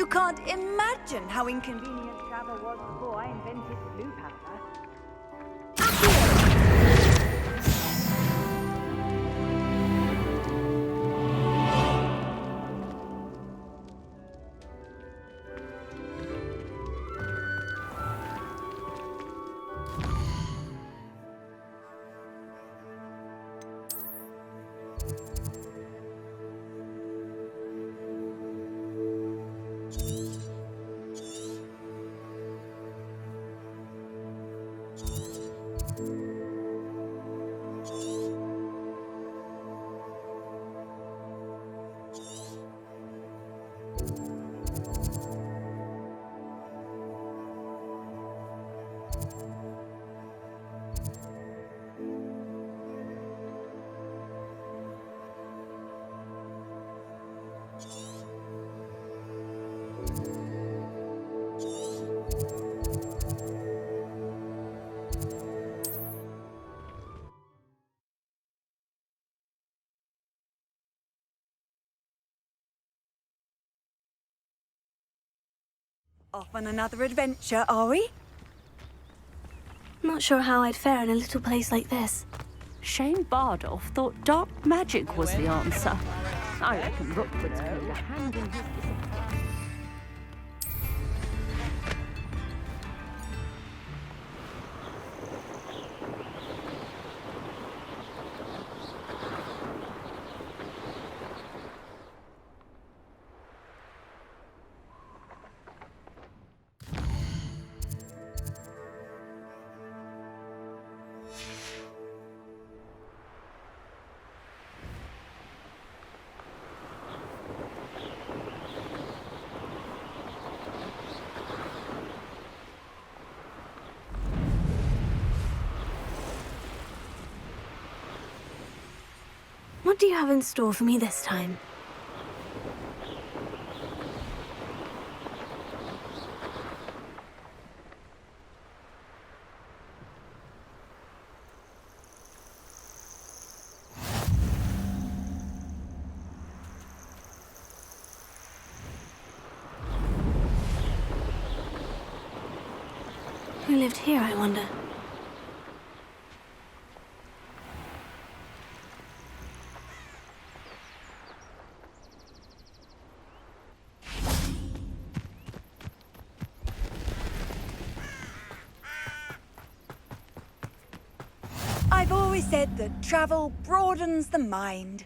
You can't imagine how inconvenient travel was before I invented blue powder. Off on another adventure, are we? Not sure how I'd fare in a little place like this. Shane Bardolph thought dark magic was the answer. I reckon Rookwood's played a hand in his disappointment. What do you have in store for me this time? Who lived here, I wonder? I've always said that travel broadens the mind.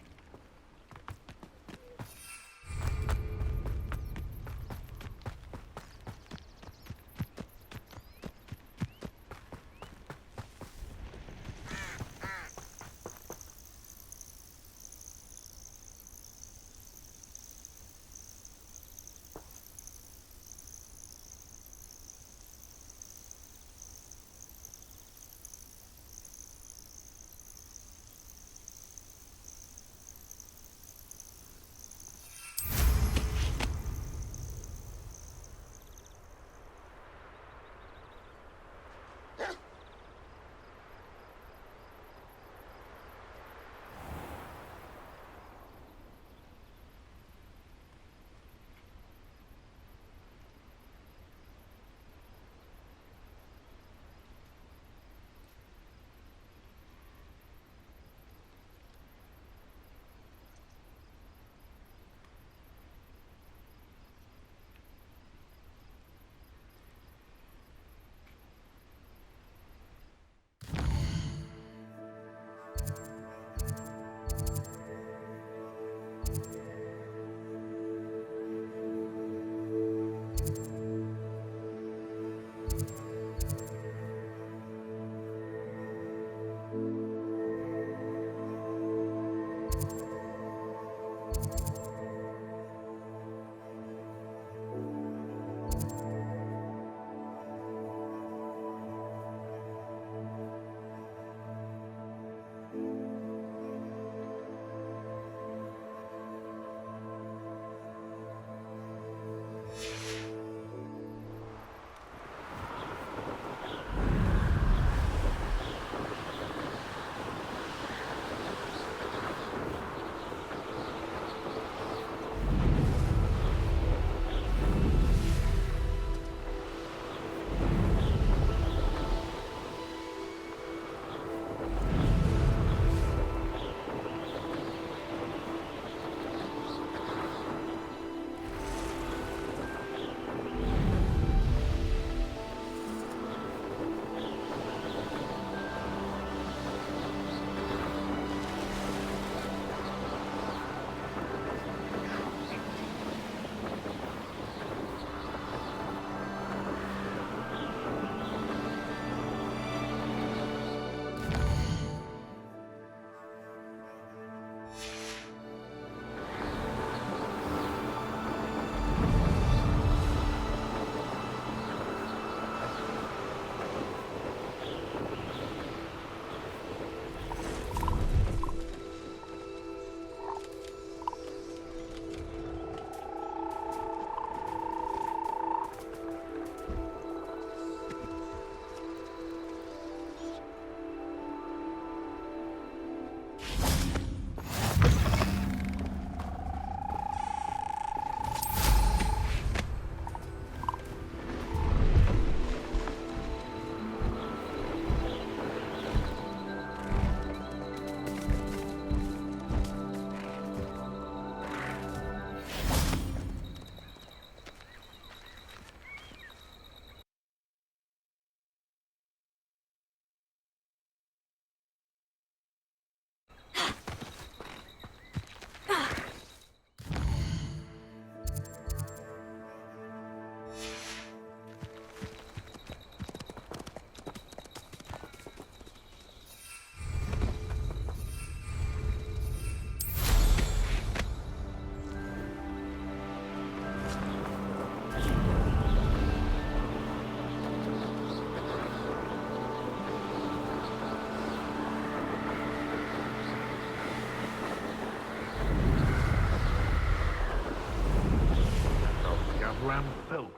Grand Pilgrim.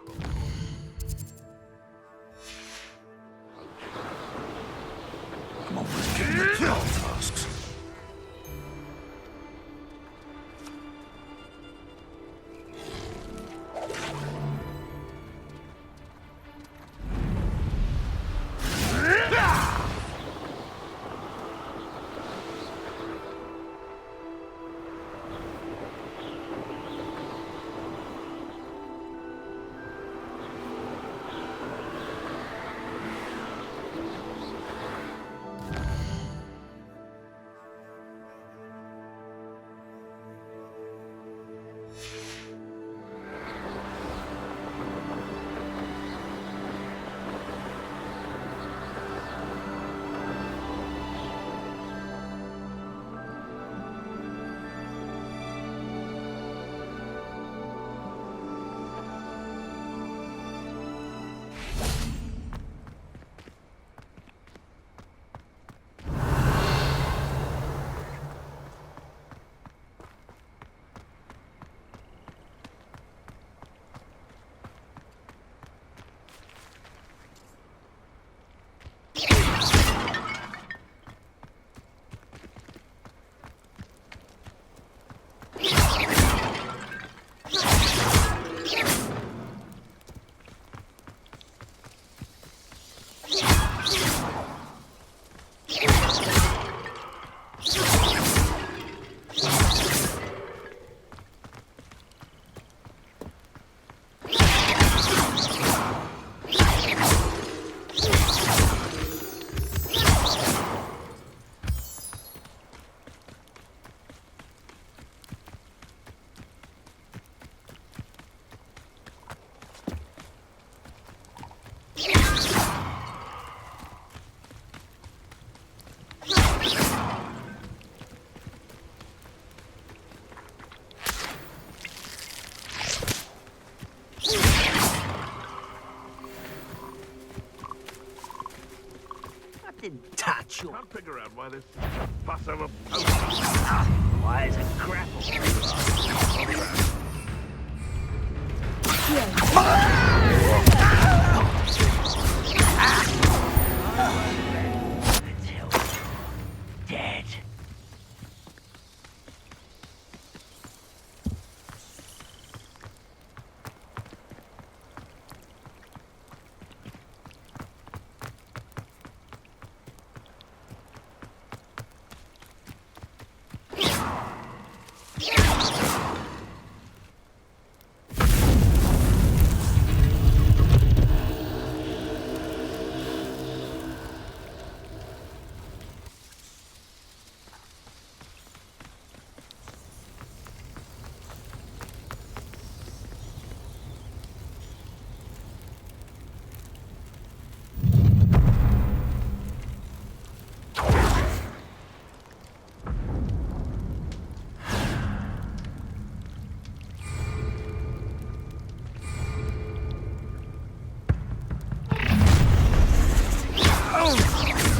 I'm always getting the kill tasks. Didn't touch your... Can't figure out why this fuss over posters. Why is it grapple? Dead.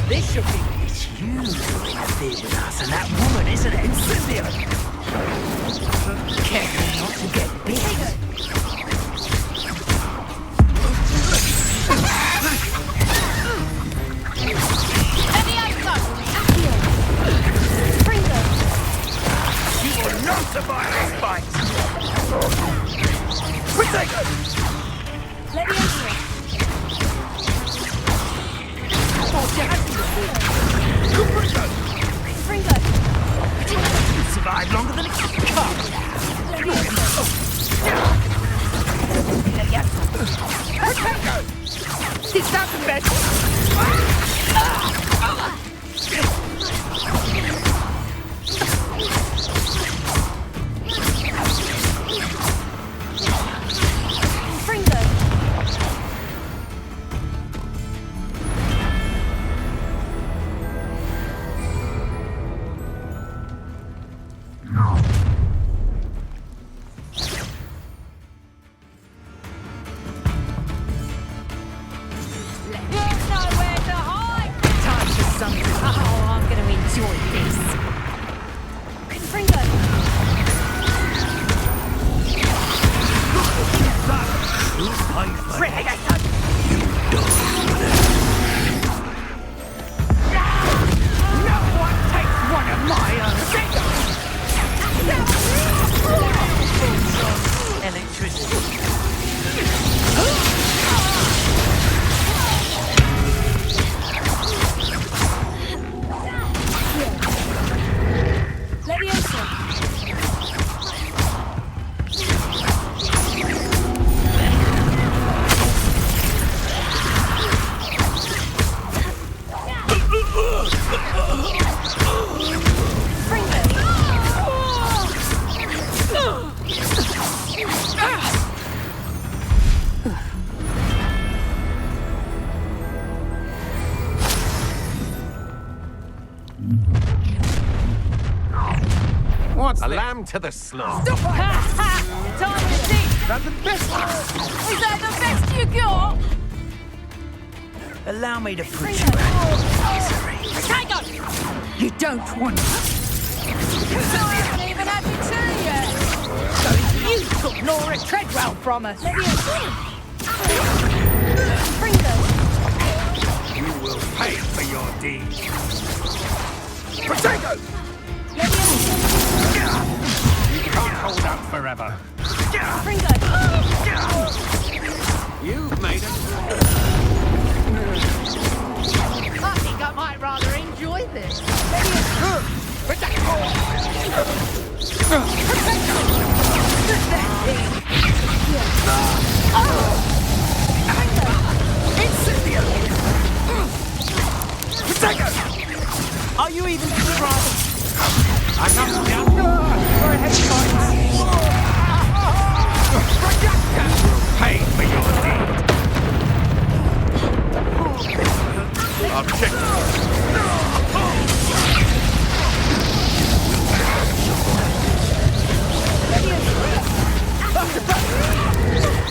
This should be... It's you who interfered with us, and that woman, isn't it? Cynthia! Careful not to get big. You will not survive this fight! We take it! Let me enter it. You survived longer than a car. He's not the best. lamb to the slaughter. Stop it! Time to see. That's the best. Is that the best you got? Allow me to put you out of misery. Potato! You don't want to. I haven't even had your tea yet. So you took Nora Treadwell from us. You will pay for your deeds. Potato! You can't hold out forever. You've made it. I think I might rather enjoy this. Are you even trying? I got down. Pay for your deed. Objective.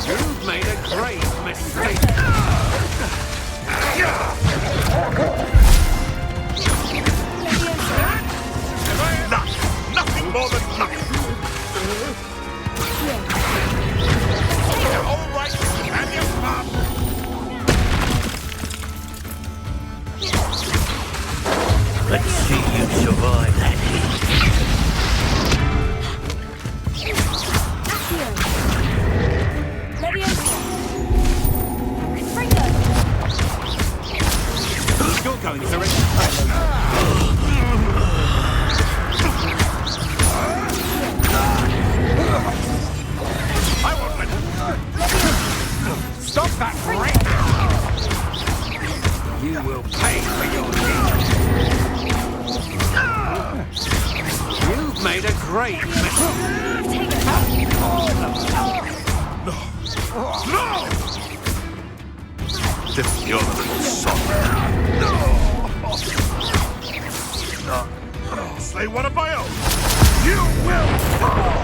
You've made a great mistake. Nothing more than nothing. All right, and your mom. Let's see you survive that heat. You're going to I won't let Stop that break! You will pay for your deeds. You've made a great mistake. No! This is your little son. Slay one of my own. You will fall!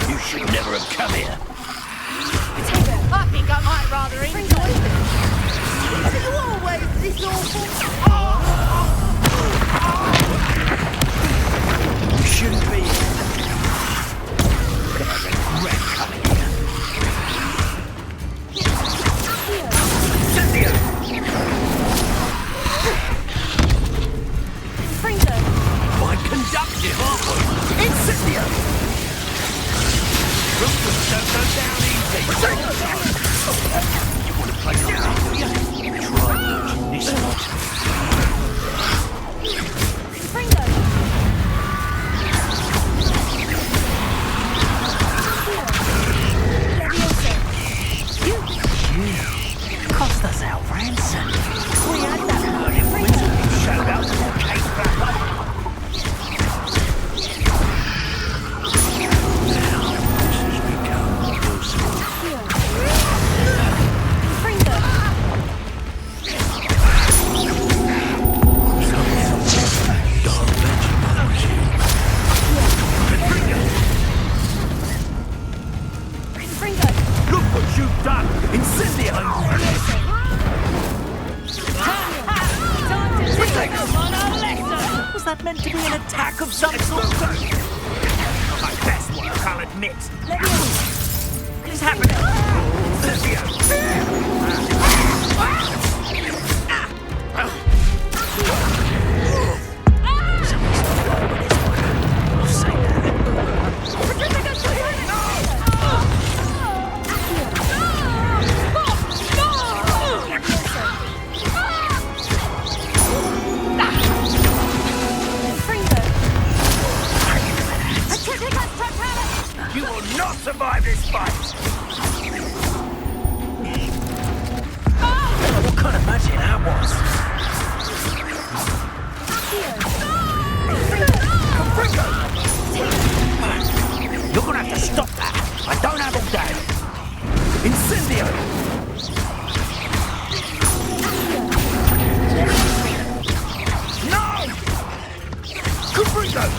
You should never have come here. I think I might rather enjoy this. Is it always this awful? You shouldn't be here. I regret coming here. Cynthia! Quite conductive, aren't we? It's Cynthia! Don't go down easy. You want to play on that, do you? Try looking this lot. You cost us our ransom. We had that early winter. You showed up with a case back. that meant to be an attack of some sort? Not my best work, I'll admit. Let me in. What is happening? I'll say that. You will not survive this fight! What kind of magic that was? You're gonna have to stop that! I don't have all day! Incendio! No! Gryffindor!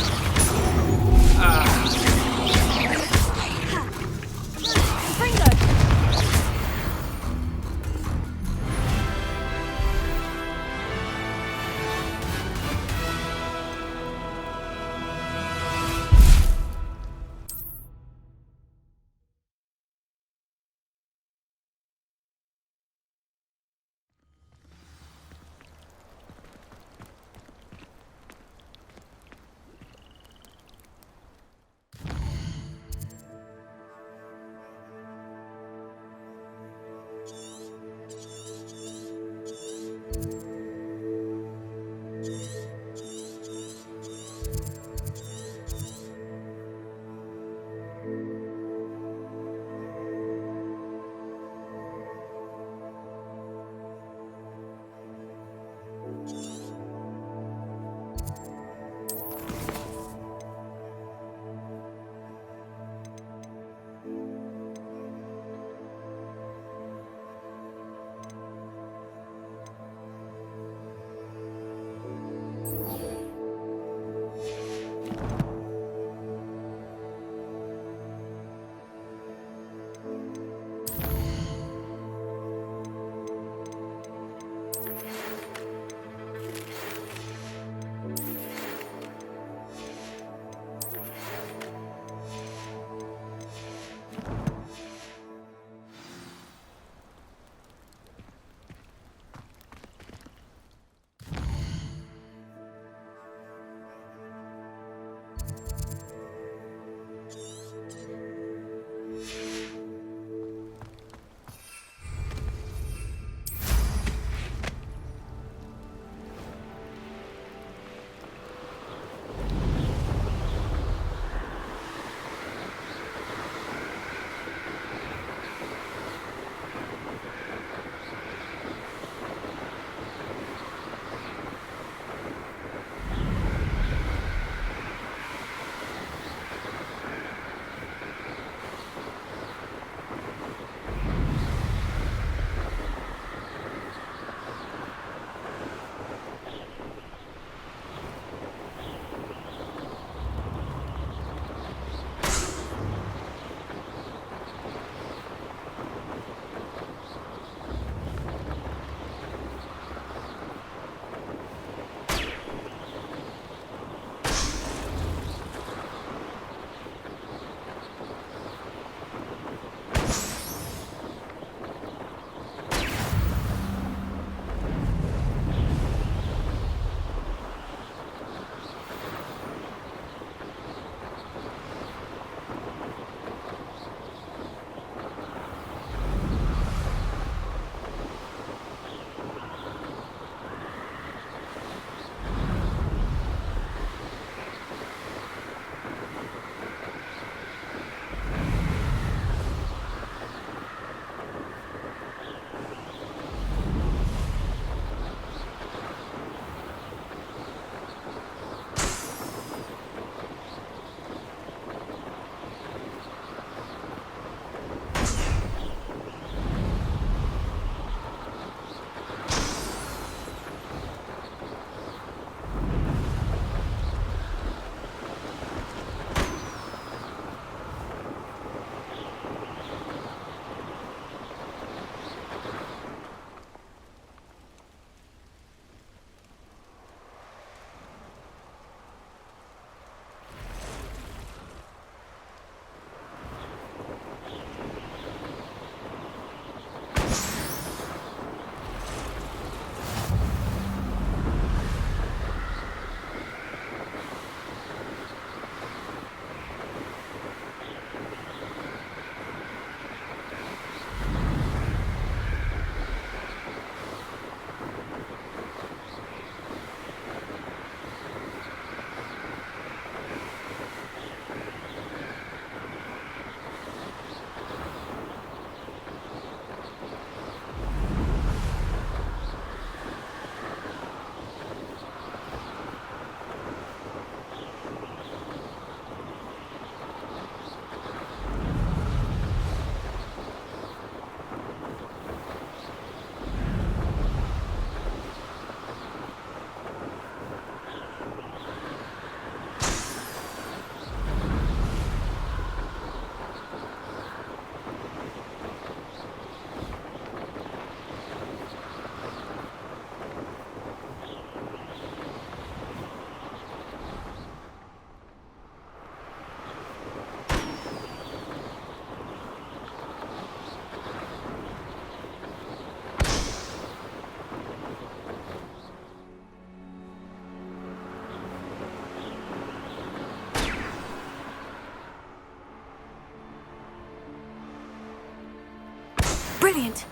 Brilliant.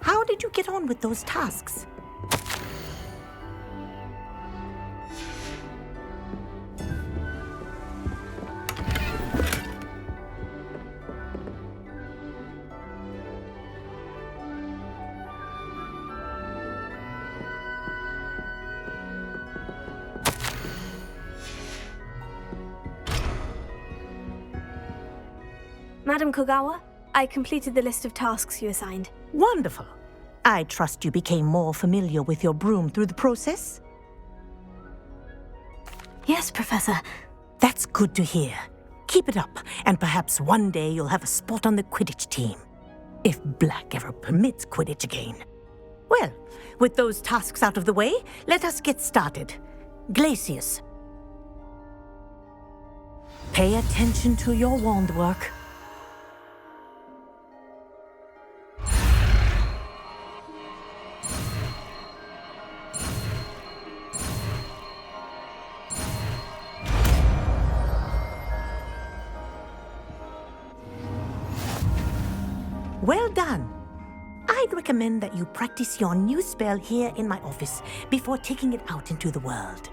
How did you get on with those tasks? Madam Kogawa, I completed the list of tasks you assigned. Wonderful. I trust you became more familiar with your broom through the process? Yes, Professor. That's good to hear. Keep it up, and perhaps one day you'll have a spot on the Quidditch team. If Black ever permits Quidditch again. Well, with those tasks out of the way, let us get started. Glacius. Pay attention to your wand work. Well done. I'd recommend that you practice your new spell here in my office before taking it out into the world.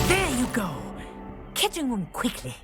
There you go. Catching on quickly.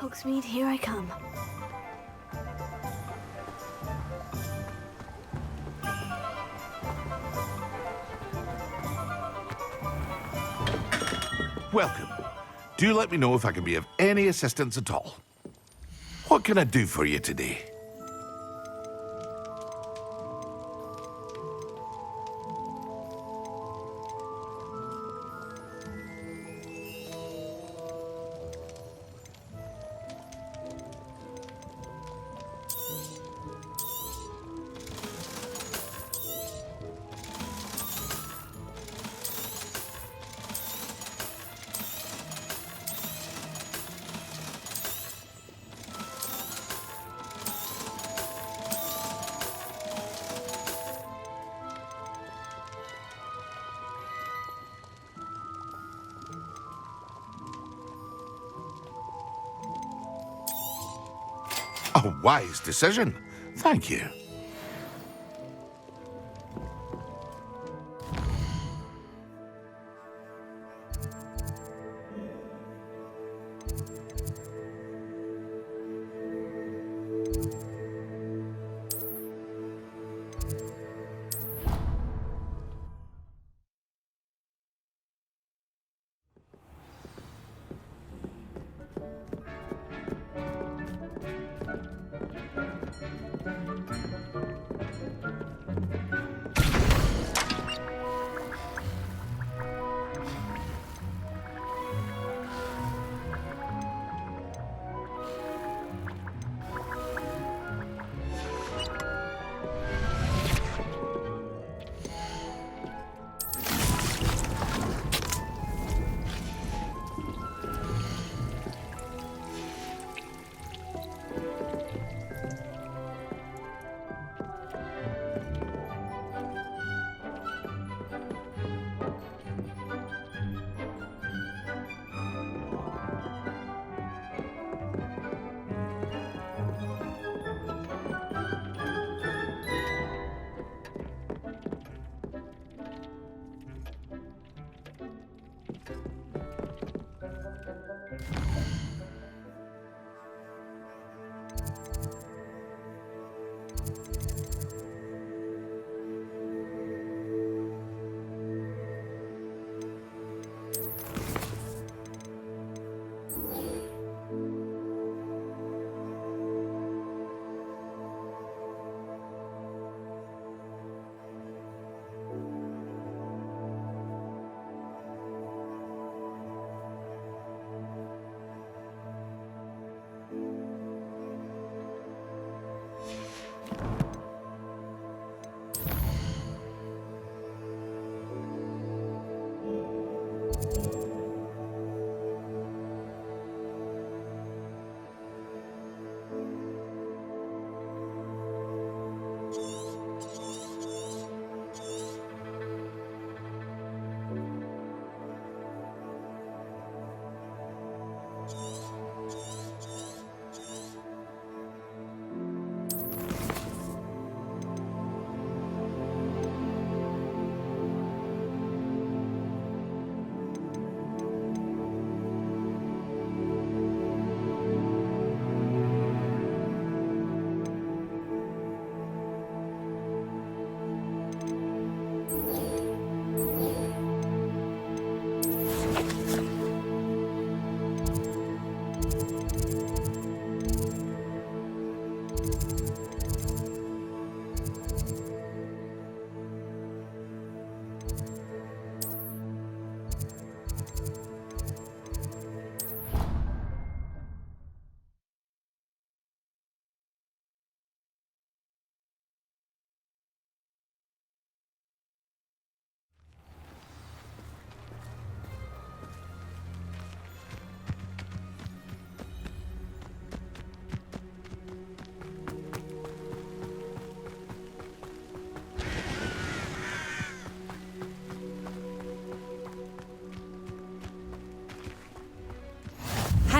Hogsmeade, here I come. Welcome. Do let me know if I can be of any assistance at all. What can I do for you today? A wise decision. Thank you.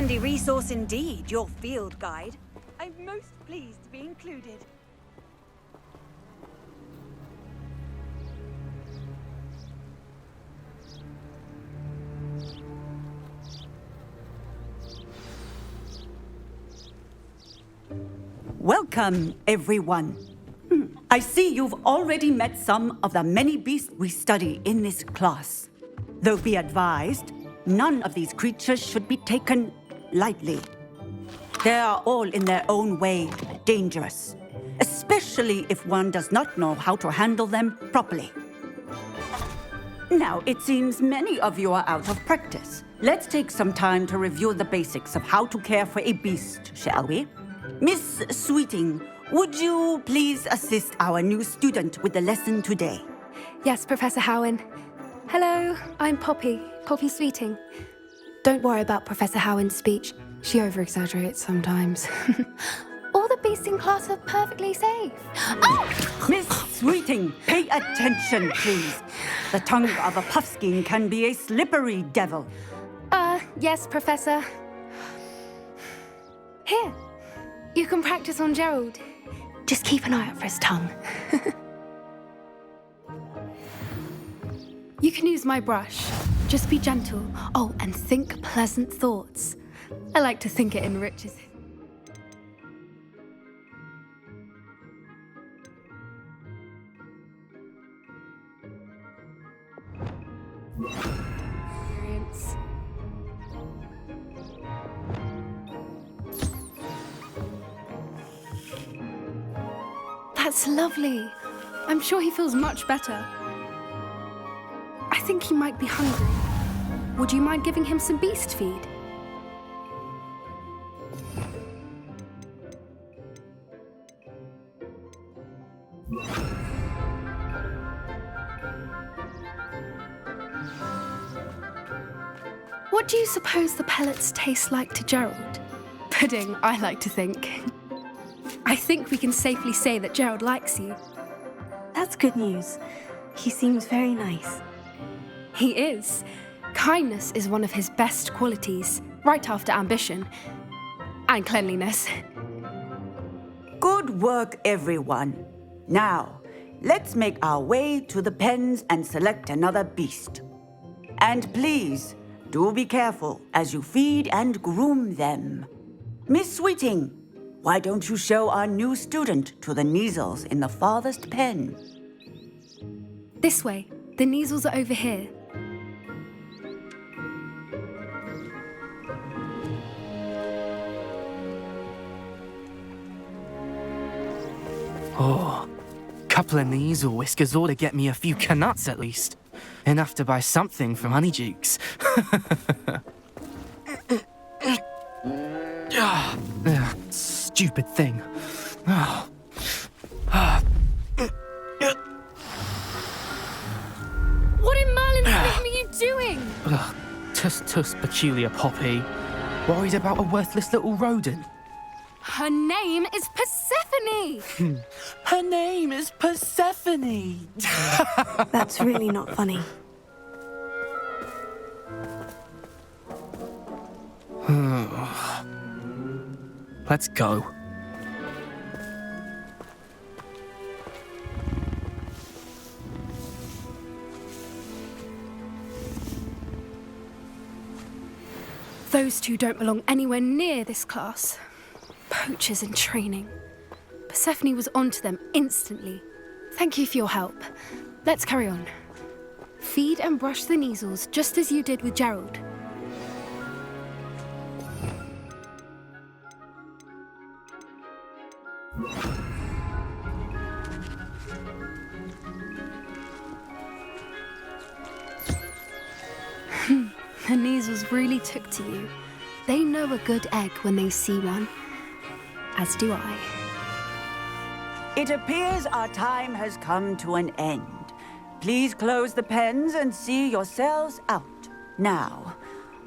handy resource indeed, your field guide. I'm most pleased to be included. Welcome, everyone. I see you've already met some of the many beasts we study in this class. Though be advised, none of these creatures should be taken lightly. They are all in their own way dangerous, especially if one does not know how to handle them properly. Now, it seems many of you are out of practice. Let's take some time to review the basics of how to care for a beast, shall we? Miss Sweeting, would you please assist our new student with the lesson today? Yes, Professor Howen. Hello, I'm Poppy Sweeting. Don't worry about Professor Howen's speech. She over-exaggerates sometimes. All the beasts in class are perfectly safe. Oh! Miss Sweeting, pay attention, please. The tongue of a puffskein can be a slippery devil. Yes, Professor. Here, you can practice on Gerald. Just keep an eye out for his tongue. You can use my brush. Just be gentle. Oh, and think pleasant thoughts. I like to think it enriches it. Experience. That's lovely. I'm sure he feels much better. I think he might be hungry. Would you mind giving him some beast feed? What do you suppose the pellets taste like to Gerald? Pudding, I like to think. I think we can safely say that Gerald likes you. That's good news. He seems very nice. He is. Kindness is one of his best qualities, right after ambition. And cleanliness. Good work, everyone. Now, let's make our way to the pens and select another beast. And please, do be careful as you feed and groom them. Miss Sweeting, why don't you show our new student to the Neasels in the farthest pen? This way. The Neasels are over here. Oh, couple of Neasel whiskers ought to get me a few canuts at least. Enough to buy something from Honeydukes. Stupid thing. Oh. What in Merlin's name are you doing? Tuss peculiar Poppy. Worried about a worthless little rodent. Her name is Persephone! Her name is Persephone! That's really not funny. Let's go. Those two don't belong anywhere near this class. Poachers in training. Persephone was onto them instantly. Thank you for your help. Let's carry on. Feed and brush the Neasels just as you did with Gerald. The Neasels really took to you. They know a good egg when they see one. As do I. It appears our time has come to an end. Please close the pens and see yourselves out. Now,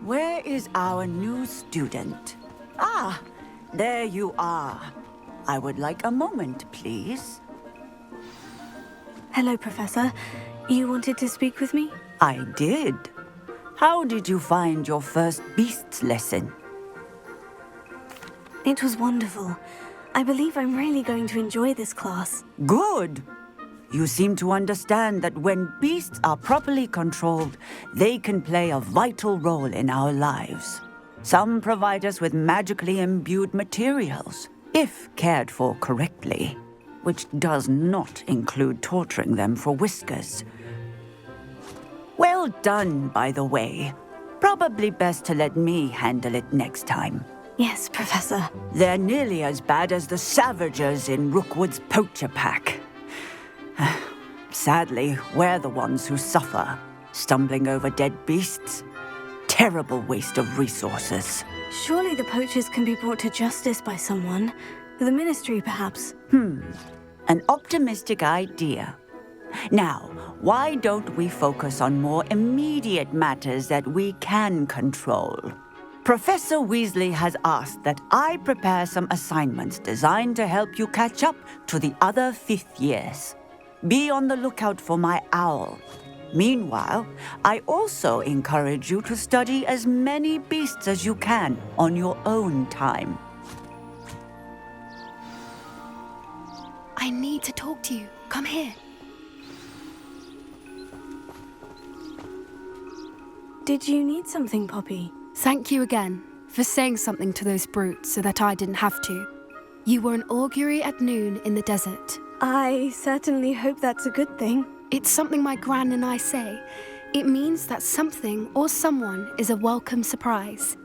where is our new student? Ah, there you are. I would like a moment, please. Hello, Professor. You wanted to speak with me? I did. How did you find your first beasts lesson? It was wonderful. I believe I'm really going to enjoy this class. Good. You seem to understand that when beasts are properly controlled, they can play a vital role in our lives. Some provide us with magically imbued materials, if cared for correctly, which does not include torturing them for whiskers. Well done, by the way. Probably best to let me handle it next time. Yes, Professor. They're nearly as bad as the Savagers in Rookwood's poacher pack. Sadly, we're the ones who suffer, stumbling over dead beasts. Terrible waste of resources. Surely the poachers can be brought to justice by someone. The Ministry, perhaps. An optimistic idea. Now, why don't we focus on more immediate matters that we can control? Professor Weasley has asked that I prepare some assignments designed to help you catch up to the other 5th years. Be on the lookout for my owl. Meanwhile, I also encourage you to study as many beasts as you can on your own time. I need to talk to you. Come here. Did you need something, Poppy? Thank you again for saying something to those brutes so that I didn't have to. You were an augury at noon in the desert. I certainly hope that's a good thing. It's something my gran and I say. It means that something or someone is a welcome surprise.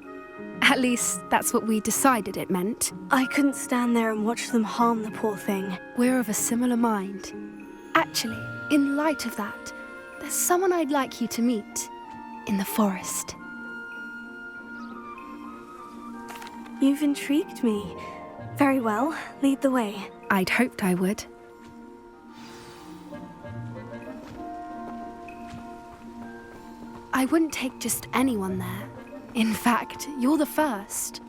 At least, that's what we decided it meant. I couldn't stand there and watch them harm the poor thing. We're of a similar mind. Actually, in light of that, there's someone I'd like you to meet in the forest. You've intrigued me. Very well, lead the way. I'd hoped I would. I wouldn't take just anyone there. In fact, you're the first.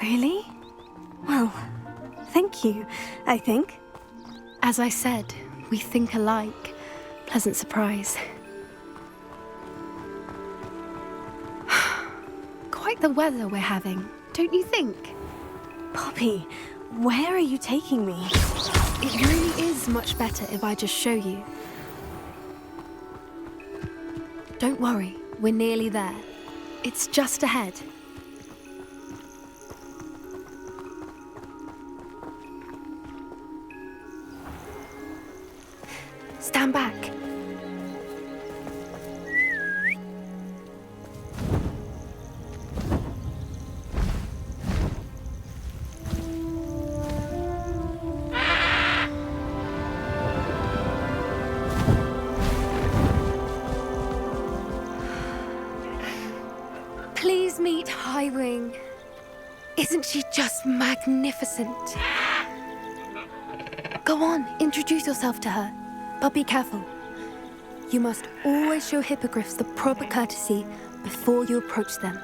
Really? Well, thank you, I think. As I said, we think alike. Pleasant surprise. Quite the weather we're having, don't you think? Poppy, where are you taking me? It really is much better if I just show you. Don't worry, we're nearly there. It's just ahead. Stand back. Please meet Highwing. Isn't she just magnificent? Go on, introduce yourself to her. But be careful. You must always show hippogriffs the proper courtesy before you approach them.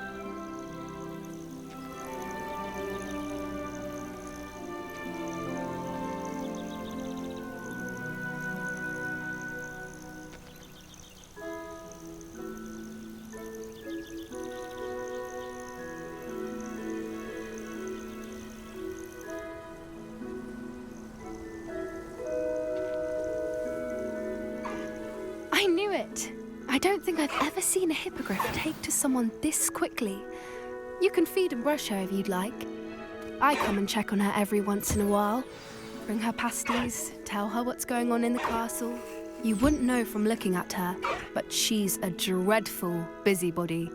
I knew it! I don't think I've ever seen a hippogriff take to someone this quickly. You can feed and brush her if you'd like. I come and check on her every once in a while. Bring her pasties, tell her what's going on in the castle. You wouldn't know from looking at her, but she's a dreadful busybody.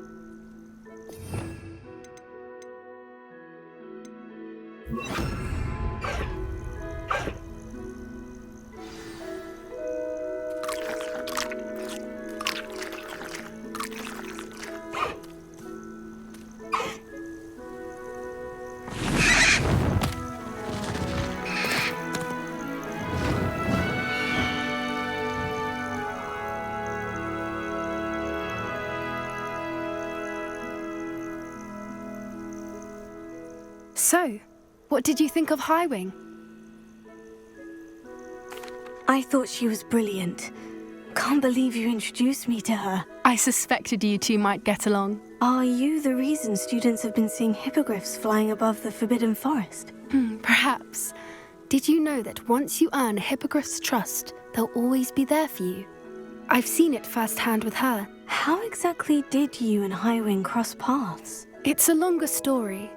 So, what did you think of Highwing? I thought she was brilliant. can't believe you introduced me to her. I suspected you two might get along. Are you the reason students have been seeing hippogriffs flying above the Forbidden Forest? Perhaps. Did you know that once you earn a hippogriff's trust, they'll always be there for you? I've seen it firsthand with her. How exactly did you and Highwing cross paths? It's a longer story,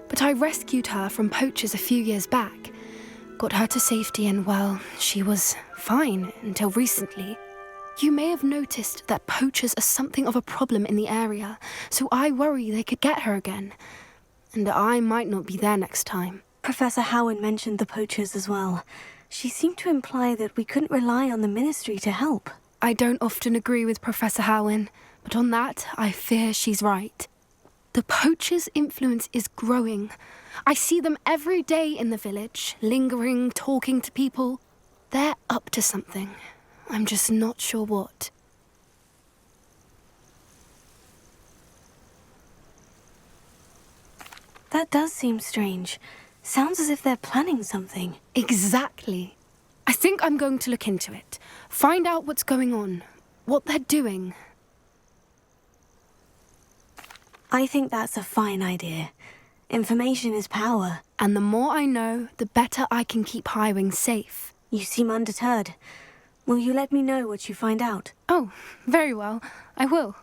but I rescued her from poachers a few years back. Got her to safety and, well, she was fine until recently. You may have noticed that poachers are something of a problem in the area, so I worry they could get her again. And I might not be there next time. Professor Howard mentioned the poachers as well. She seemed to imply that we couldn't rely on the Ministry to help. I don't often agree with Professor Howin, but on that, I fear she's right. The poachers' influence is growing. I see them every day in the village, lingering, talking to people. They're up to something. I'm just not sure what. That does seem strange. Sounds as if they're planning something. Exactly. I think I'm going to look into it. Find out what's going on, what they're doing. I think that's a fine idea. Information is power. And the more I know, the better I can keep Highwing safe. You seem undeterred. Will you let me know what you find out? Oh, very well. I will.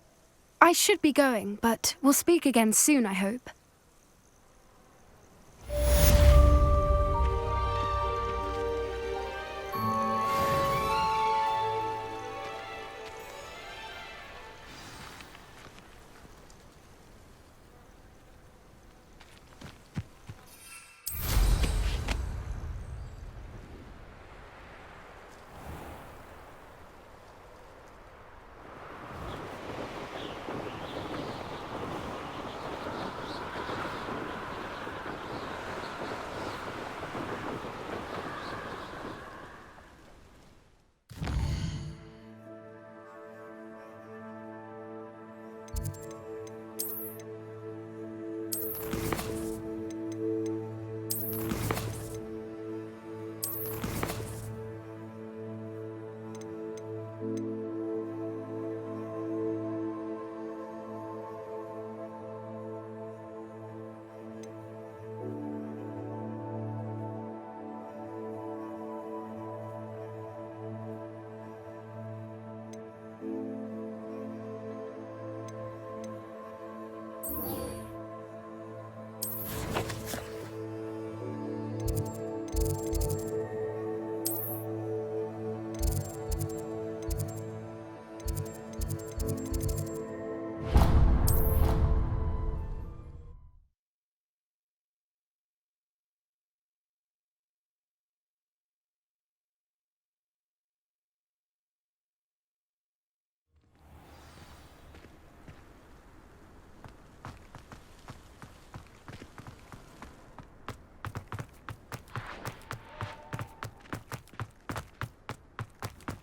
I should be going, but we'll speak again soon, I hope.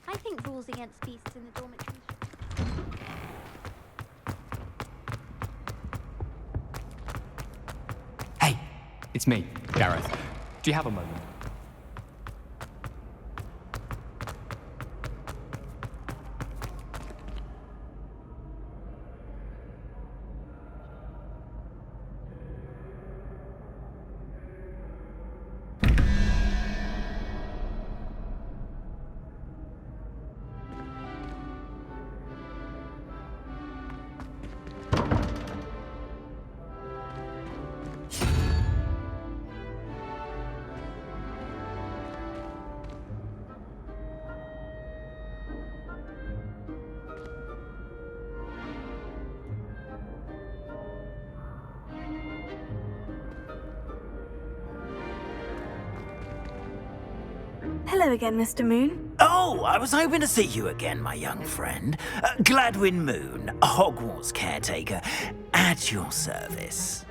I think rules against beasts in the dormitories. Hey, it's me, Gareth. Do you have a moment? Hello again, Mr. Moon. Oh, I was hoping to see you again, my young friend. Gladwin Moon, Hogwarts caretaker, at your service.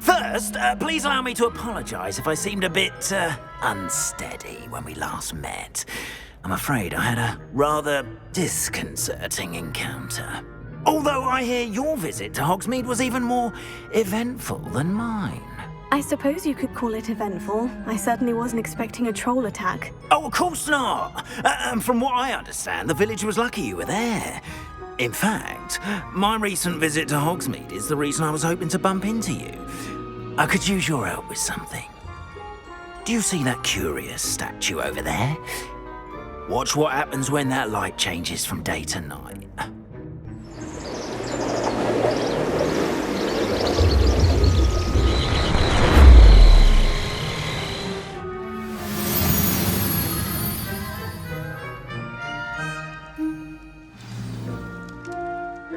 First, please allow me to apologize if I seemed a bit unsteady when we last met. I'm afraid I had a rather disconcerting encounter. Although I hear your visit to Hogsmeade was even more eventful than mine. I suppose you could call it eventful. I certainly wasn't expecting a troll attack. Oh, of course not. And from what I understand, the village was lucky you were there. In fact, my recent visit to Hogsmeade is the reason I was hoping to bump into you. I could use your help with something. Do you see that curious statue over there? Watch what happens when that light changes from day to night.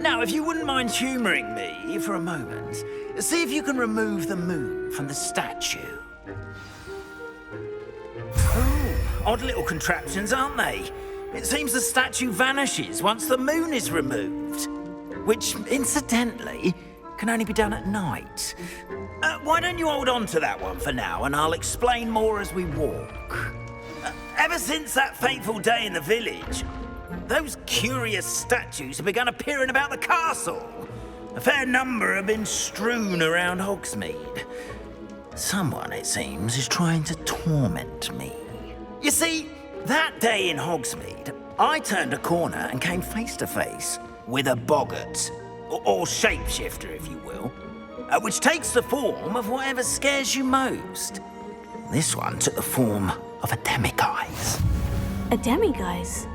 Now, if you wouldn't mind humouring me for a moment, see if you can remove the moon from the statue. Oh, odd little contraptions, aren't they? It seems the statue vanishes once the moon is removed. Which, incidentally, can only be done at night. Why don't you hold on to that one for now, and I'll explain more as we walk. Ever since that fateful day in the village, those curious statues have begun appearing about the castle. A fair number have been strewn around Hogsmeade. Someone, it seems, is trying to torment me. You see, that day in Hogsmeade, I turned a corner and came face to face with a boggart, or shapeshifter, if you will, which takes the form of whatever scares you most. This one took the form of a demiguise. A demiguise?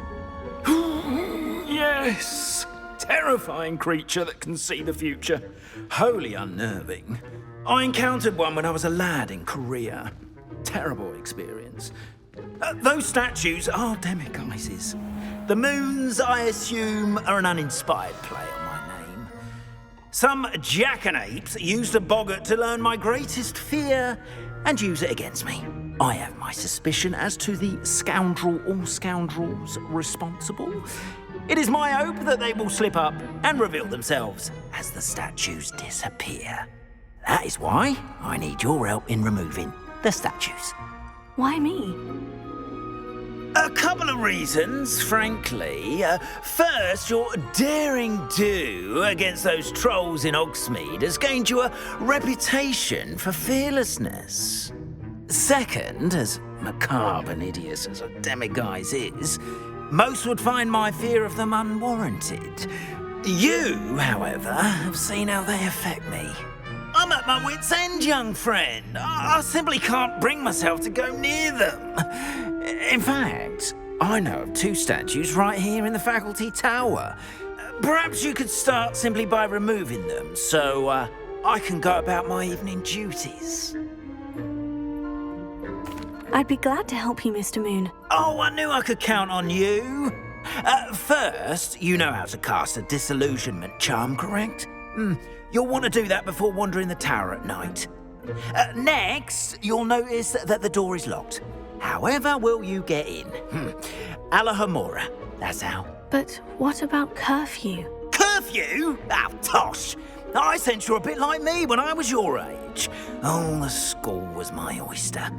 Yes! Terrifying creature that can see the future. Wholly unnerving. I encountered one when I was a lad in Korea. Terrible experience. Those statues are demiguises. The moons, I assume, are an uninspired play on my name. Some jackanapes used a boggart to learn my greatest fear and use it against me. I have my suspicion as to the scoundrel or scoundrels responsible. It is my hope that they will slip up and reveal themselves as the statues disappear. That is why I need your help in removing the statues. Why me? A couple of reasons, frankly. First, your daring do against those trolls in Hogsmeade has gained you a reputation for fearlessness. Second, as macabre and hideous as a demiguise is, most would find my fear of them unwarranted. You, however, have seen how they affect me. I'm at my wit's end, young friend. I simply can't bring myself to go near them. In fact, I know of 2 statues right here in the faculty tower. Perhaps you could start simply by removing them, so I can go about my evening duties. I'd be glad to help you, Mr. Moon. Oh, I knew I could count on you. First, you know how to cast a disillusionment charm, correct? You'll want to do that before wandering the tower at night. Next, you'll notice that the door is locked. However will you get in? Alahomora, that's how. But what about curfew? Curfew? Oh, tosh. I sense you're a bit like me when I was your age. Oh, the school was my oyster.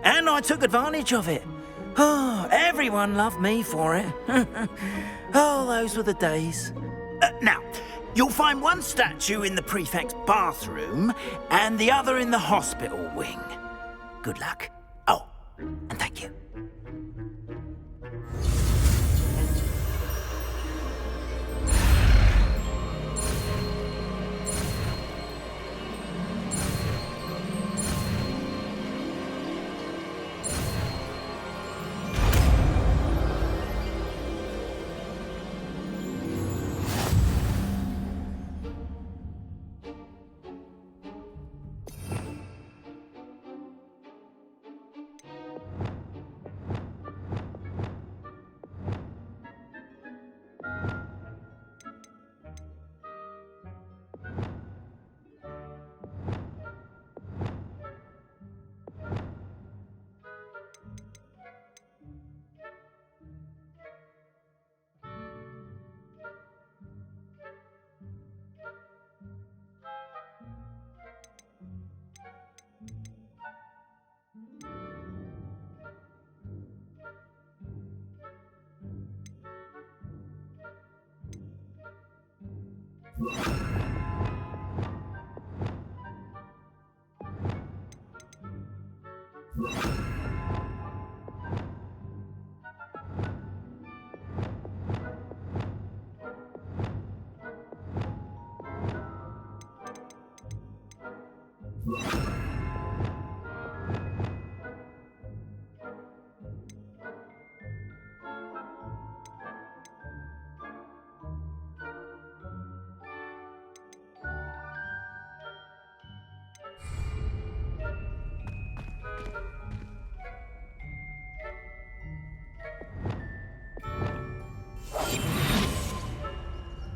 And I took advantage of it. Oh, everyone loved me for it. Oh, those were the days. Now, you'll find one statue in the prefect's bathroom and the other in the hospital wing. Good luck. Oh, and thank you.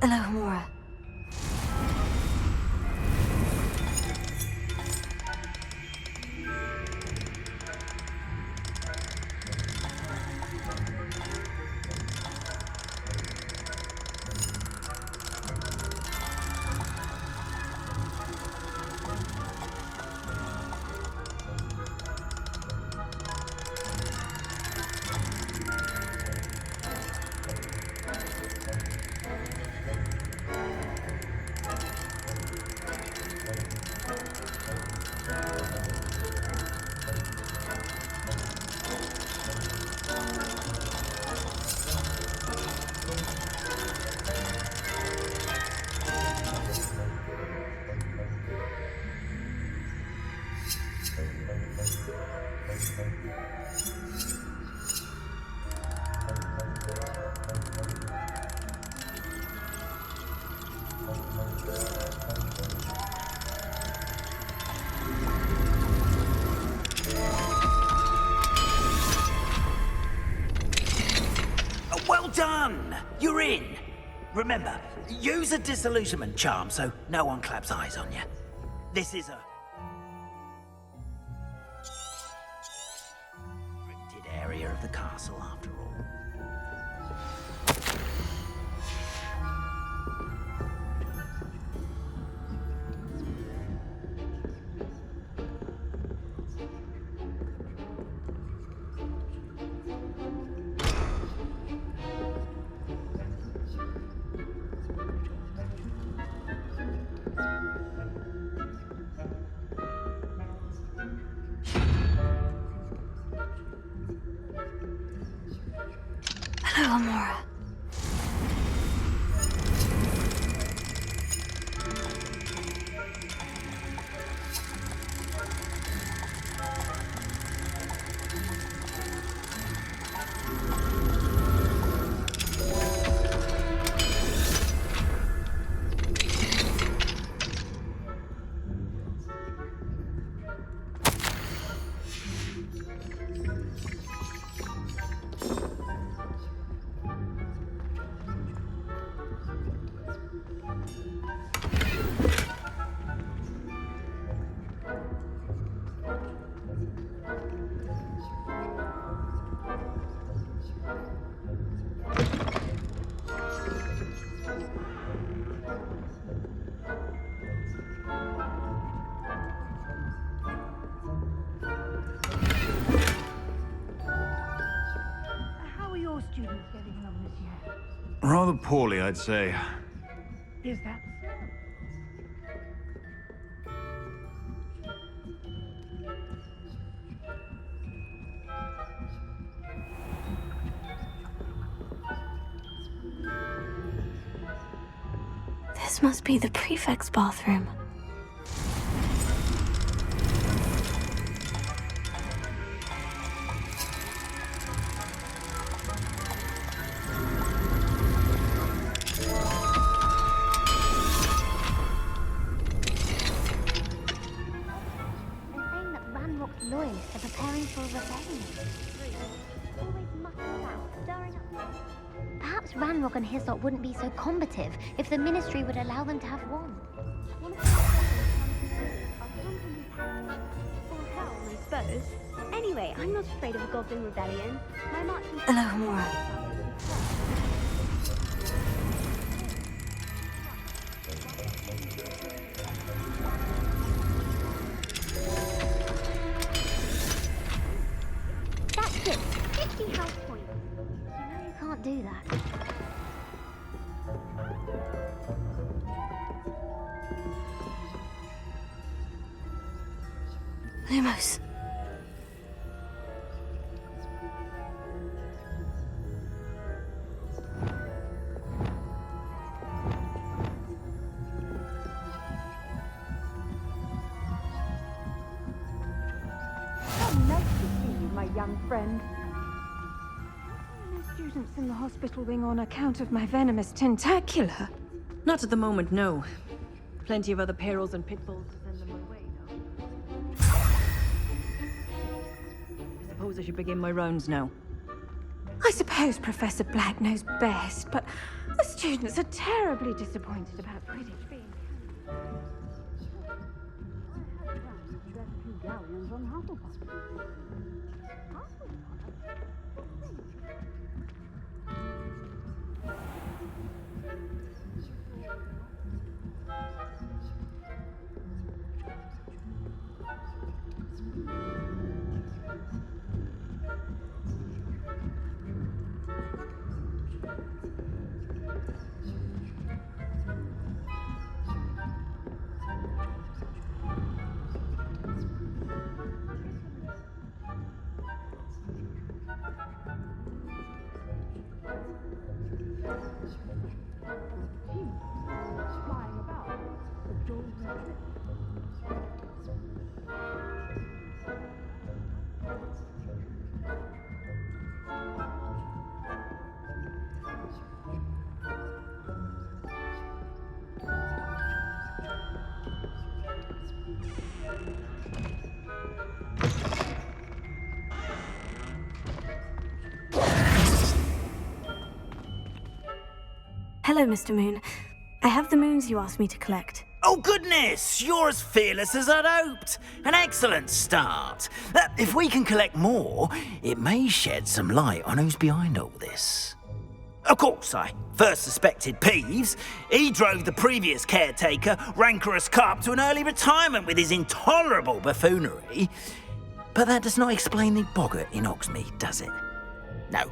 Alohomora. Well done! You're in! Remember, use a disillusionment charm so no one claps eyes on you. This is a restricted area of the castle, after all. Alohomora. How are your students getting along this year? Rather poorly, I'd say. Is that This must be the prefect's bathroom. They're saying that Ranrock's loyalists are preparing for a rebellion. Always mucking about, stirring up. Perhaps Ranrock and his lot wouldn't be so combative if the Ministry would allow them to have one. Or hell, I suppose. Anyway, I'm not afraid of a goblin rebellion. My marching... Alohomora. That's it! 50 house points! You know you can't do that. Lumos. so nice to see you, my young friend? No students in the hospital wing on account of my venomous tentacula. Not at the moment, no. Plenty of other perils and pitfalls to send them my way, though. I suppose I should begin my rounds now. I suppose Professor Black knows best, but the students are terribly disappointed about Quidditch being galleons on Hufflepuff. Hello, Mr. Moon. I have the moons you asked me to collect. Oh, goodness! You're as fearless as I'd hoped. An excellent start. If we can collect more, it may shed some light on who's behind all this. Of course, I first suspected Peeves. He drove the previous caretaker, Rancorous Carp, to an early retirement with his intolerable buffoonery. But that does not explain the boggart in Hogsmeade, does it? No.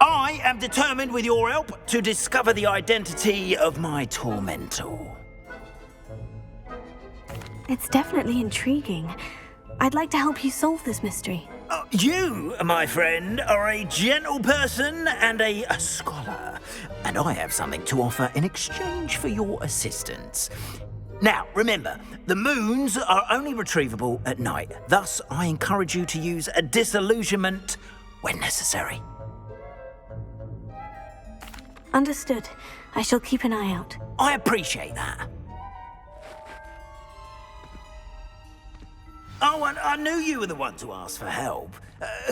I am determined, with your help, to discover the identity of my tormentor. It's definitely intriguing. I'd like to help you solve this mystery. You, my friend, are a gentle person and a scholar, and I have something to offer in exchange for your assistance. Now, remember, the moons are only retrievable at night. Thus, I encourage you to use a disillusionment when necessary. Understood. I shall keep an eye out. I appreciate that. Oh, and I knew you were the one to ask for help.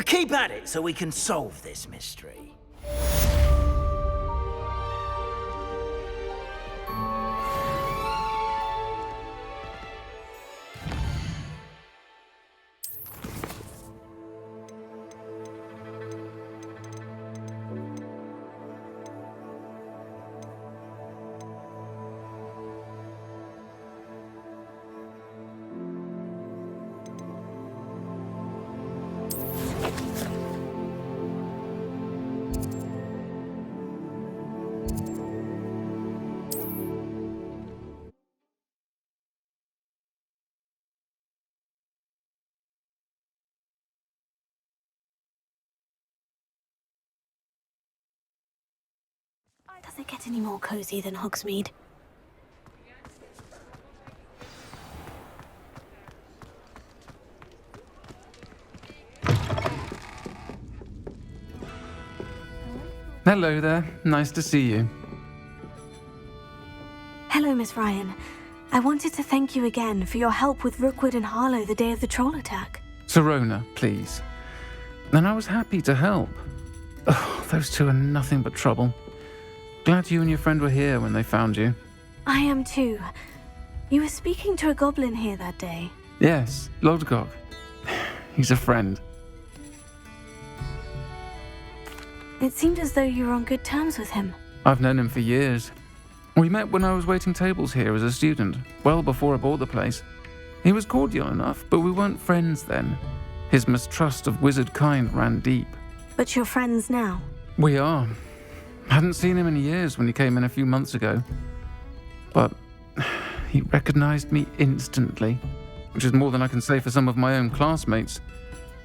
Keep at it so we can solve this mystery. Does it get any more cozy than Hogsmeade? Hello there. Nice to see you. Hello, Miss Ryan. I wanted to thank you again for your help with Rookwood and Harlow the day of the troll attack. Serona, please. And I was happy to help. Oh, those two are nothing but trouble. Glad you and your friend were here when they found you. I am too. You were speaking to a goblin here that day. Yes, Lodgok. He's a friend. It seemed as though you were on good terms with him. I've known him for years. We met when I was waiting tables here as a student, well before I bought the place. He was cordial enough, but we weren't friends then. His mistrust of wizard kind ran deep. But you're friends now? We are. Hadn't seen him in years when he came in a few months ago. But he recognized me instantly, which is more than I can say for some of my own classmates.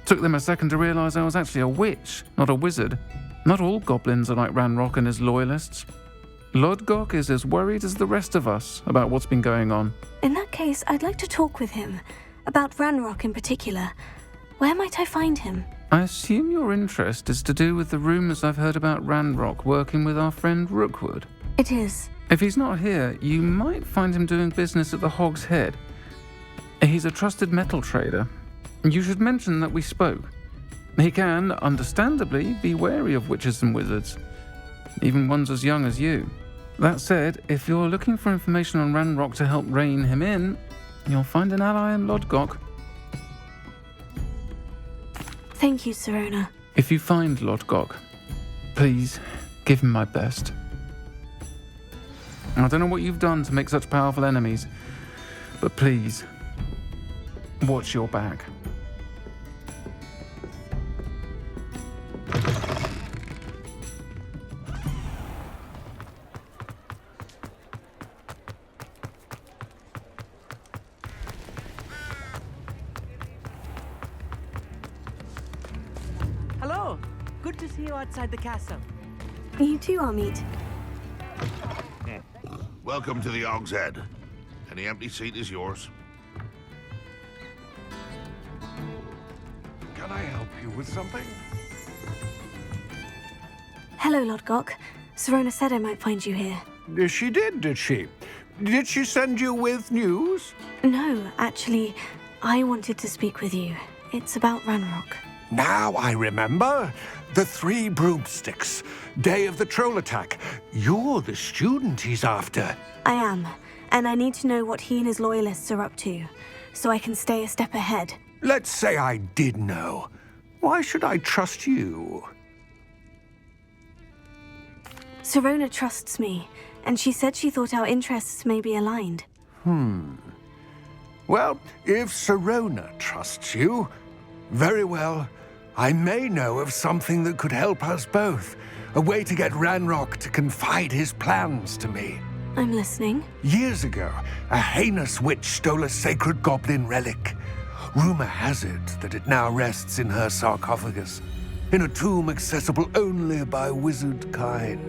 Took them a second to realize I was actually a witch, not a wizard. Not all goblins are like Ranrock and his loyalists. Lodgok is as worried as the rest of us about what's been going on. In that case, I'd like to talk with him. About Ranrock in particular. Where might I find him? I assume your interest is to do with the rumors I've heard about Ranrock working with our friend Rookwood. It is. If he's not here, you might find him doing business at the Hog's Head. He's a trusted metal trader. You should mention that we spoke. He can, understandably, be wary of witches and wizards, even ones as young as you. That said, if you're looking for information on Ranrock to help rein him in, you'll find an ally in Lodgok. Thank you, Sirona. If you find Lodgok, please give him my best. I don't know what you've done to make such powerful enemies, but please, watch your back. Hello! Good to see you outside the castle. You too, Amit. Welcome to the Og's Head. Any empty seat is yours. Can I help you with something? Hello, Lodgok. Sirona said I might find you here. She did she? Did she send you with news? No, actually, I wanted to speak with you. It's about Ranrock. Now I remember. The 3 broomsticks. Day of the troll attack. You're the student he's after. I am, and I need to know what he and his loyalists are up to, so I can stay a step ahead. Let's say I did know. Why should I trust you? Sirona trusts me, and she said she thought our interests may be aligned. Well, if Sirona trusts you, very well. I may know of something that could help us both. A way to get Ranrock to confide his plans to me. I'm listening. Years ago, a heinous witch stole a sacred goblin relic. Rumor has it that it now rests in her sarcophagus, in a tomb accessible only by wizard kind.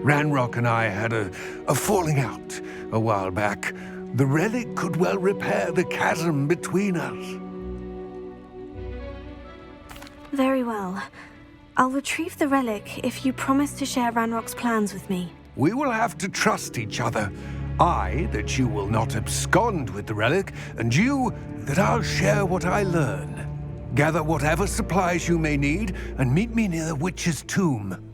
Ranrock and I had a falling out a while back. The relic could well repair the chasm between us. Very well. I'll retrieve the relic if you promise to share Ranrock's plans with me. We will have to trust each other. I, that you will not abscond with the relic, and you, that I'll share what I learn. Gather whatever supplies you may need, and meet me near the witch's tomb.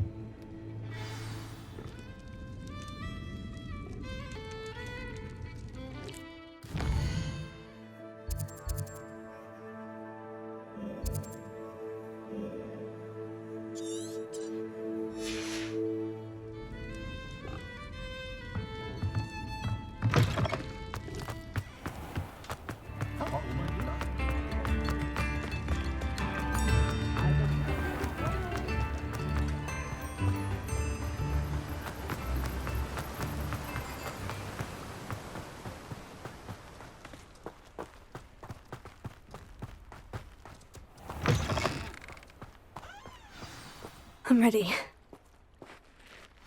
I'm ready.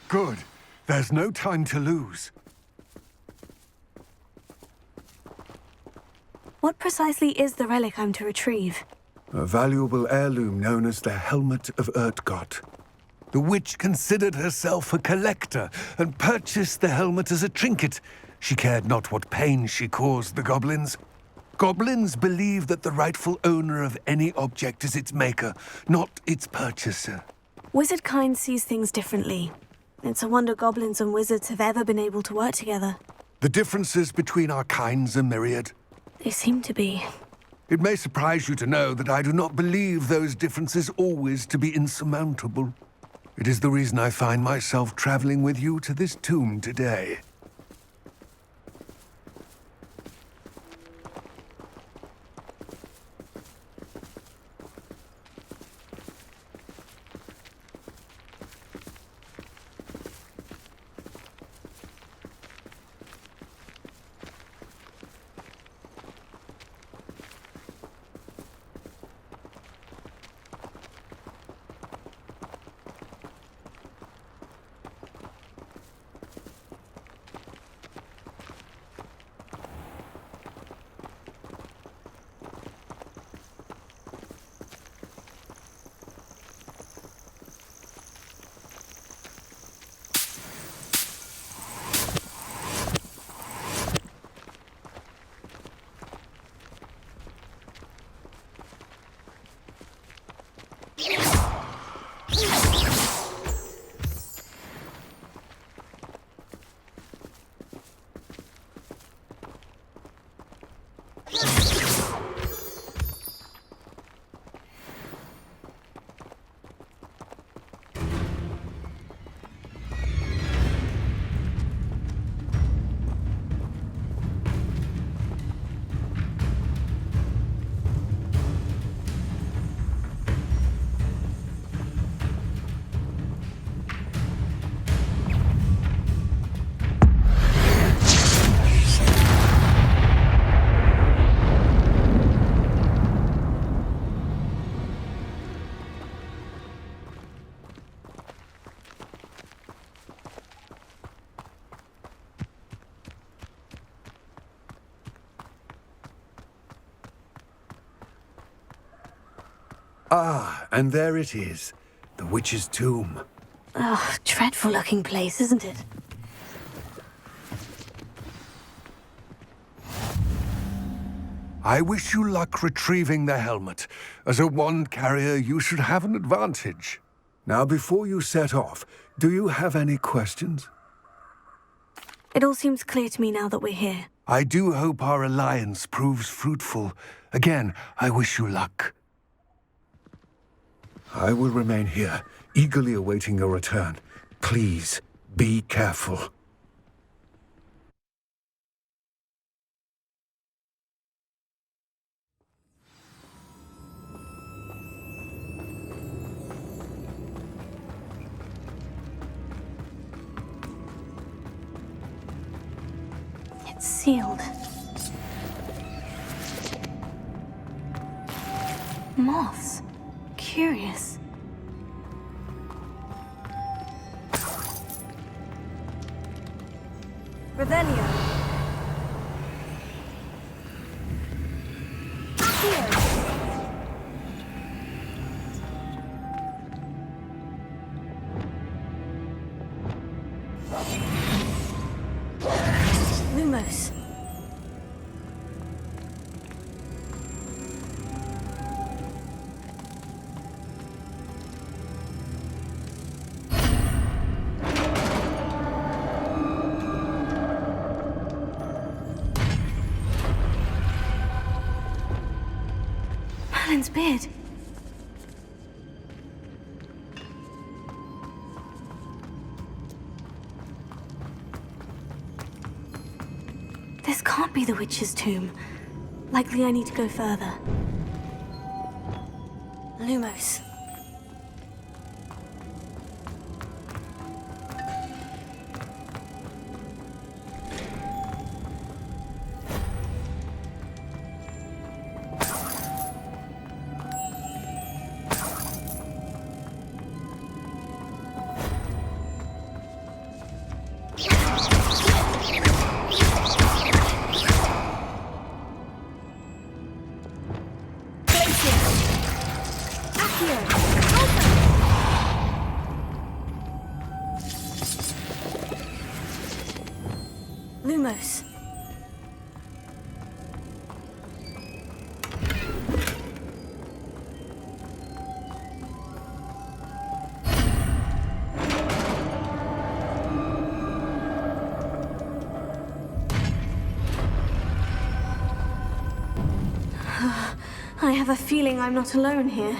Good. There's no time to lose. What precisely is the relic I'm to retrieve? A valuable heirloom known as the Helmet of Urtgott. The witch considered herself a collector and purchased the helmet as a trinket. She cared not what pain she caused the goblins. Goblins believe that the rightful owner of any object is its maker, not its purchaser. Wizard kind sees things differently. It's a wonder goblins and wizards have ever been able to work together. The differences between our kinds are myriad. They seem to be. It may surprise you to know that I do not believe those differences always to be insurmountable. It is the reason I find myself traveling with you to this tomb today. Ah, and there it is. The witch's tomb. Oh, dreadful looking place, isn't it? I wish you luck retrieving the helmet. As a wand carrier, you should have an advantage. Now, before you set off, do you have any questions? It all seems clear to me now that we're here. I do hope our alliance proves fruitful. Again, I wish you luck. I will remain here, eagerly awaiting your return. Please, be careful. It's sealed. Moths. Curious. Revelio. Lumos. Merlin's beard. This can't be the witch's tomb. Likely I need to go further. Lumos. Lumos. I have a feeling I'm not alone here.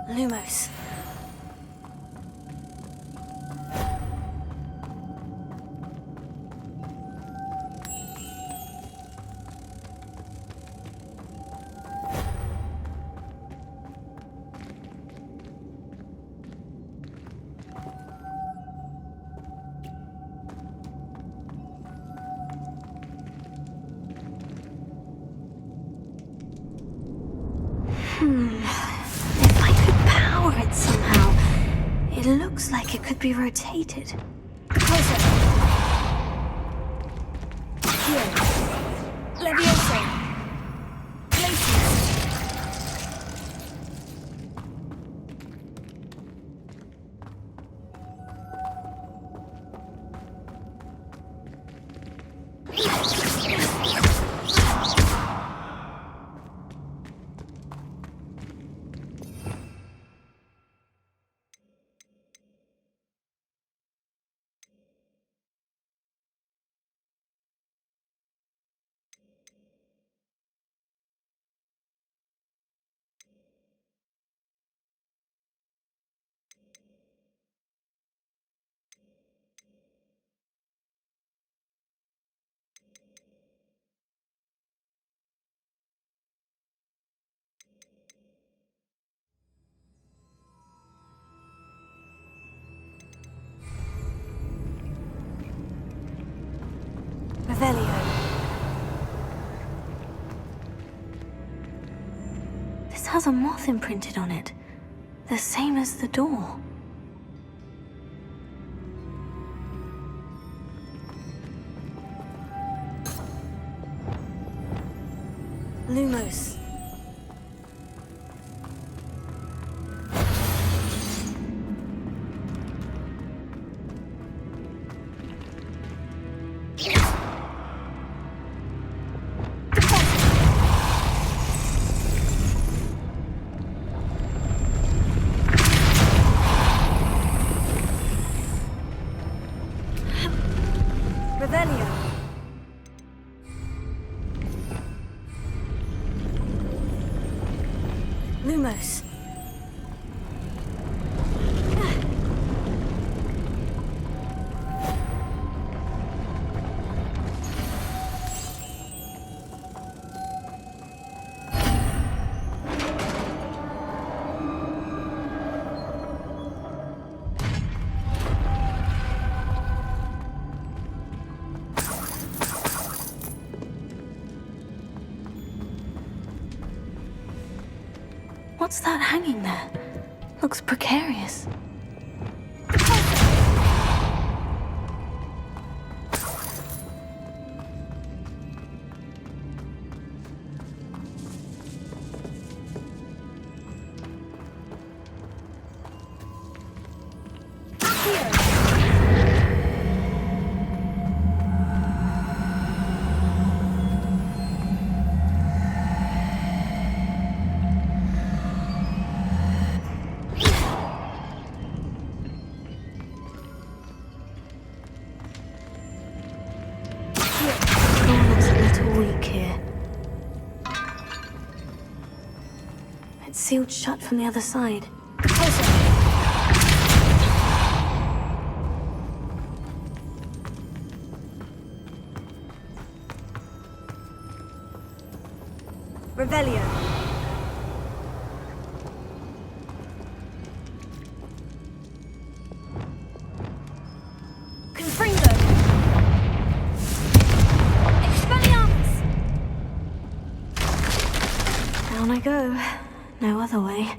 Lumos. If I could power it somehow, it looks like it could be rotated. Closer. Here. Levioso. Glacius. Revelio. This has a moth imprinted on it, the same as the door. Lumos. Revelio. Lumos. What's that hanging there? Looks precarious. Sealed shut from the other side. Revelio. Confringo. Expelliarmus. Down I go. No other way.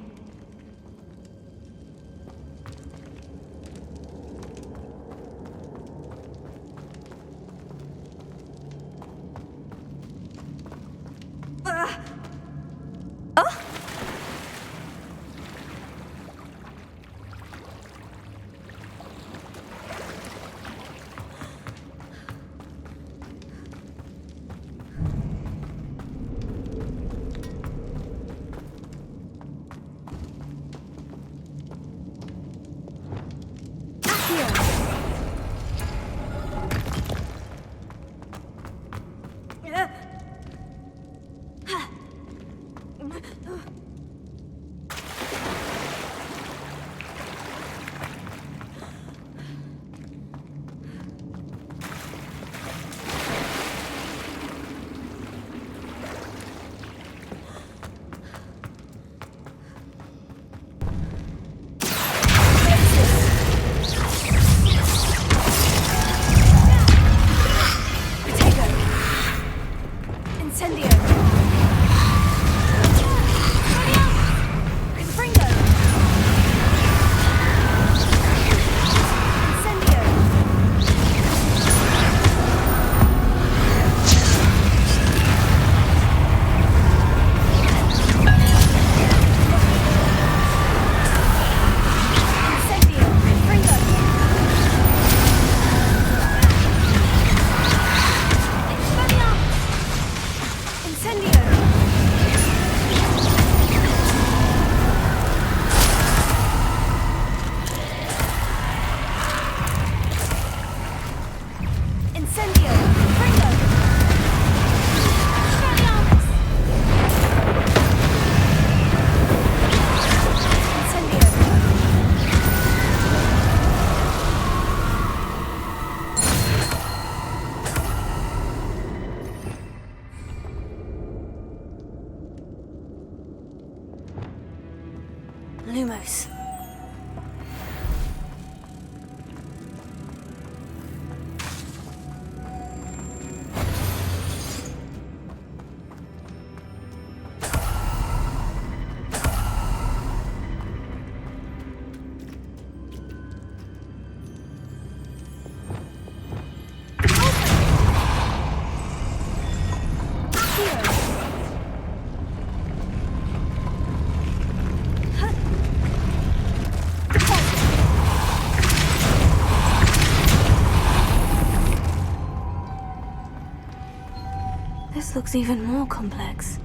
looks even more complex.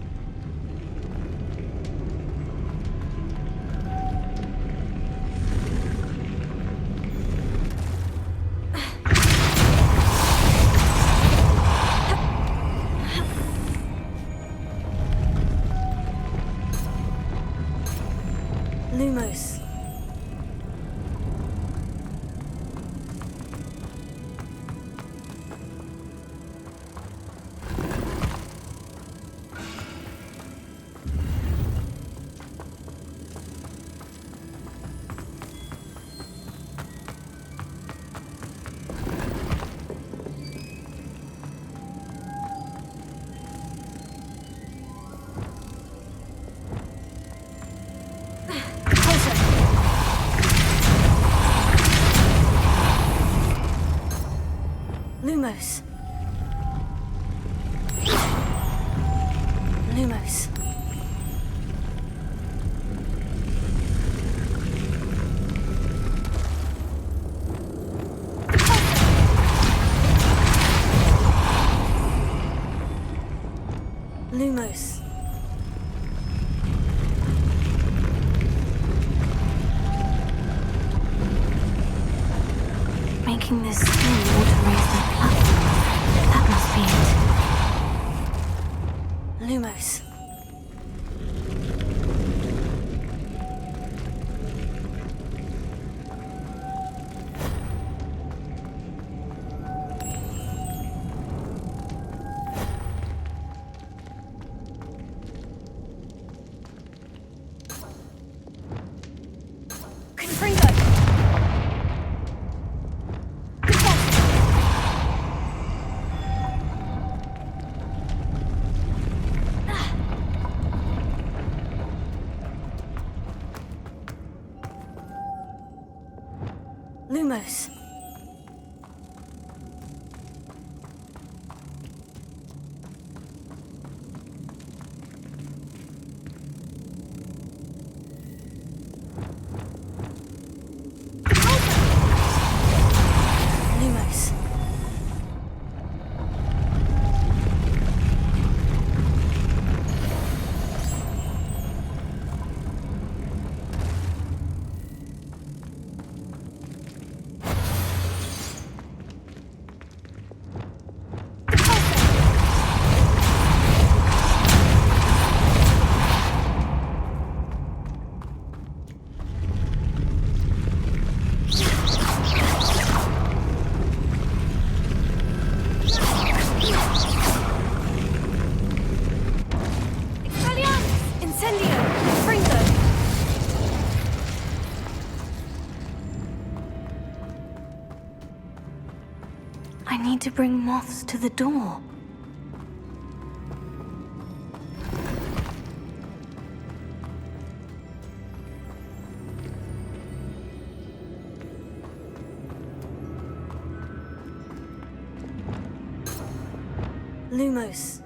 Lumos. Lumos. Lumos. Lumos. Making this stone water raise their platform. That must be it. Lumos. Lumos. Lumos. I need to bring moths to the door. Lumos.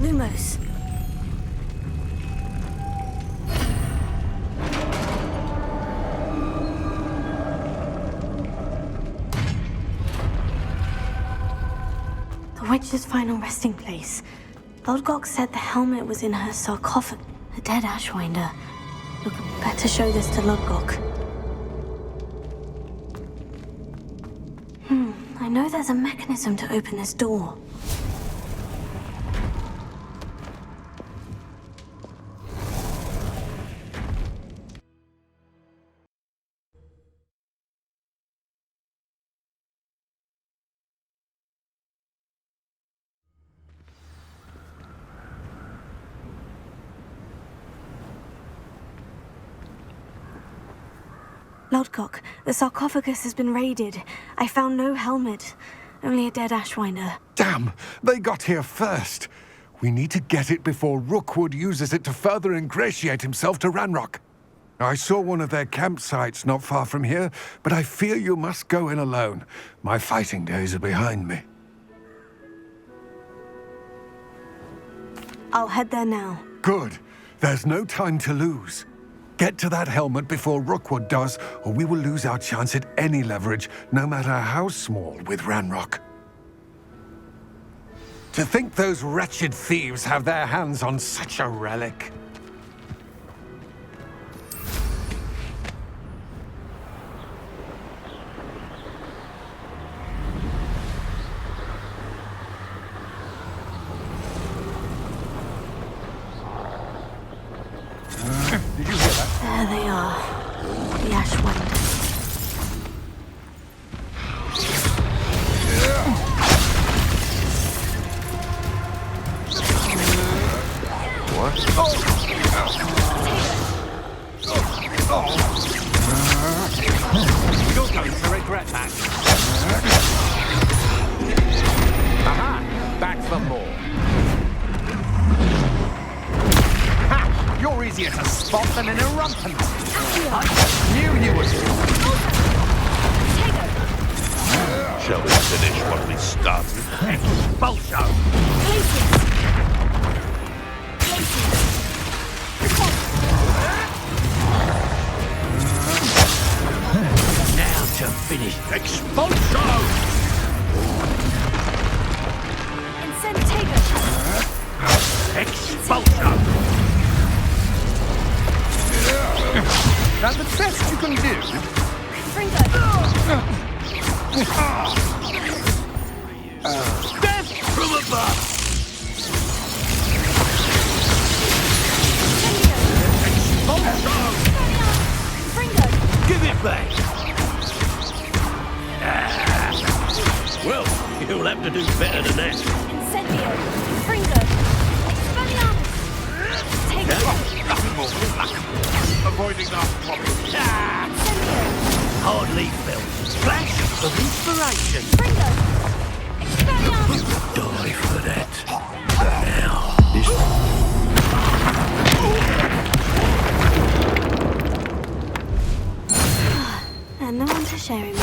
Lumos. The witch's final resting place. Lodgok said the helmet was in her sarcophagus. A dead Ashwinder. Look, better show this to Lodgok. I know there's a mechanism to open this door. Lodgok, the sarcophagus has been raided. I found no helmet, only a dead Ashwinder. Damn! They got here first. We need to get it before Rookwood uses it to further ingratiate himself to Ranrock. I saw one of their campsites not far from here, but I fear you must go in alone. My fighting days are behind me. I'll head there now. Good. There's no time to lose. Get to that helmet before Rookwood does, or we will lose our chance at any leverage, no matter how small, with Ranrock. To think those wretched thieves have their hands on such a relic. Did you hear that? There they are. The Ashwinder. What? You're going to regret that. Aha! Back for more. Ha! You're easier to spot than an irrumpant. I knew you would. Shall we finish what we started? Expulsion! Now to finish. Expulsion! Expulsion! That's the best you can do. Death from above! Give it back! Well, you'll have to do better than that. Nothing more than luck. Avoiding our problem. Hardly felt. Flash of inspiration. Die for that. Now, this... And no one to share him with.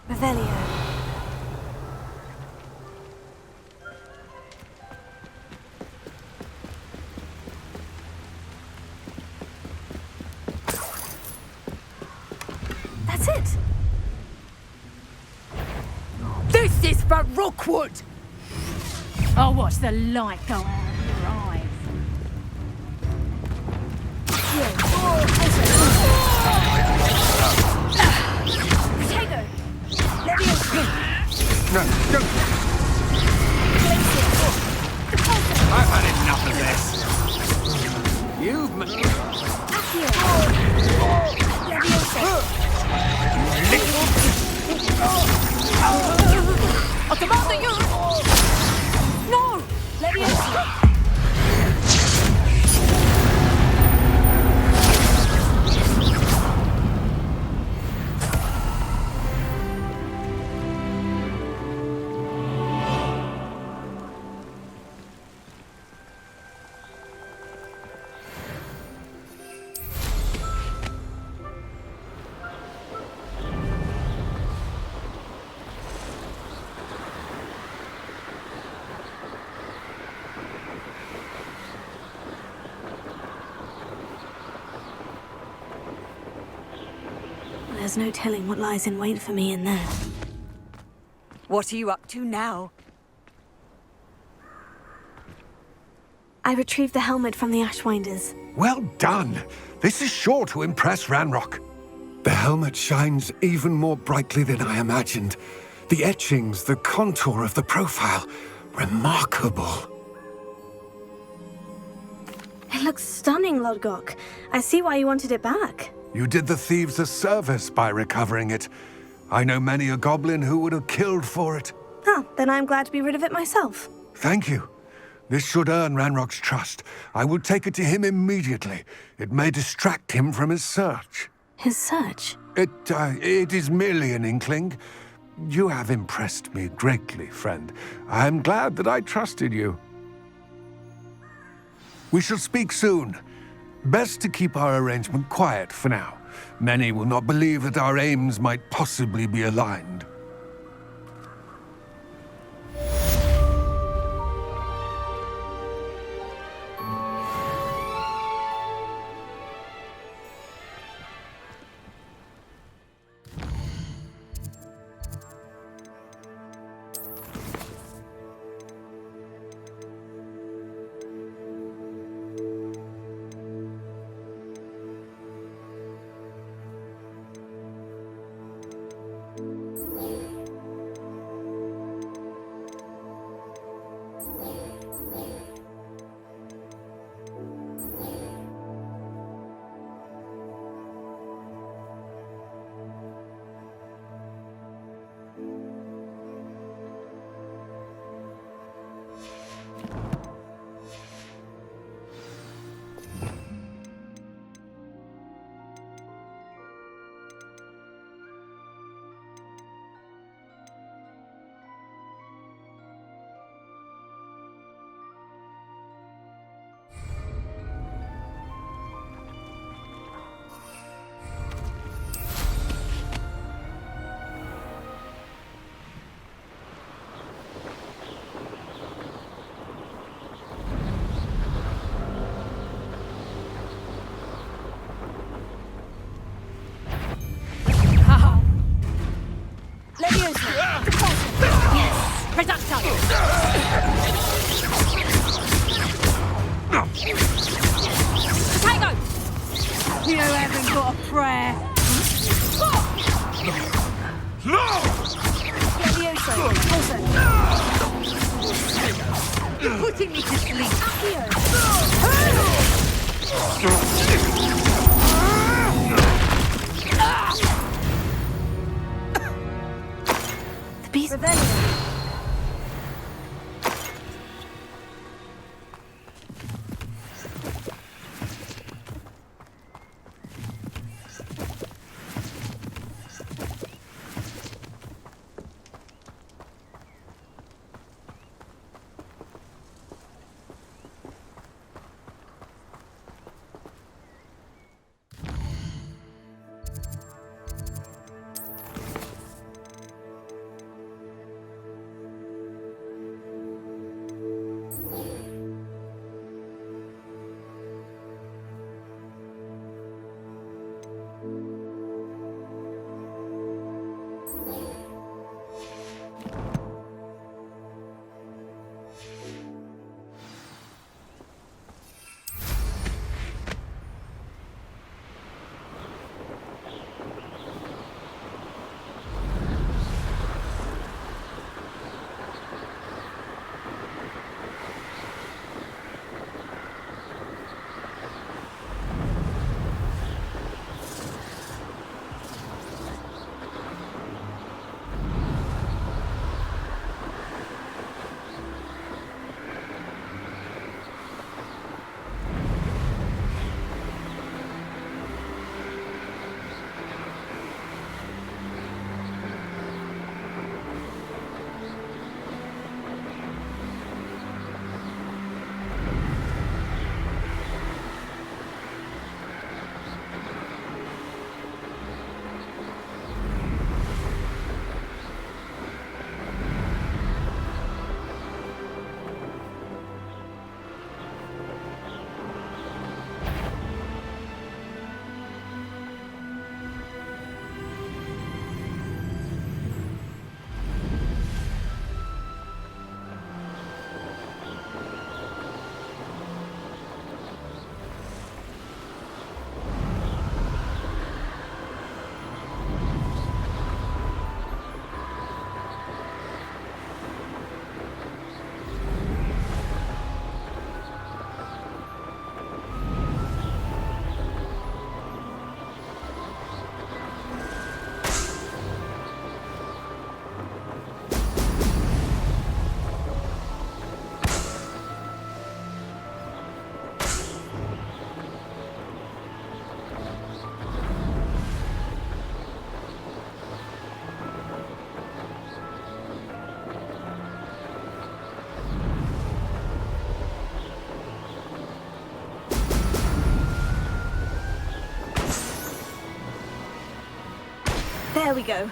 Revelio. That's it. This is for Rookwood! I'll watch the light go out of your eyes. No, don't. I've had enough of this. You've... I demand that you... No! Leviosa! There's no telling what lies in wait for me in there. What are you up to now? I retrieved the helmet from the Ashwinders. Well done. This is sure to impress Ranrock. The helmet shines even more brightly than I imagined. The etchings, the contour of the profile, remarkable. It looks stunning, Lodgok. I see why you wanted it back. You did the thieves a service by recovering it. I know many a goblin who would have killed for it. Ah, then I'm glad to be rid of it myself. Thank you. This should earn Ranrock's trust. I will take it to him immediately. It may distract him from his search. His search? It is merely an inkling. You have impressed me greatly, friend. I am glad that I trusted you. We shall speak soon. Best to keep our arrangement quiet for now. Many will not believe that our aims might possibly be aligned. You haven't got a prayer. You're putting me to sleep. The beast. There we go.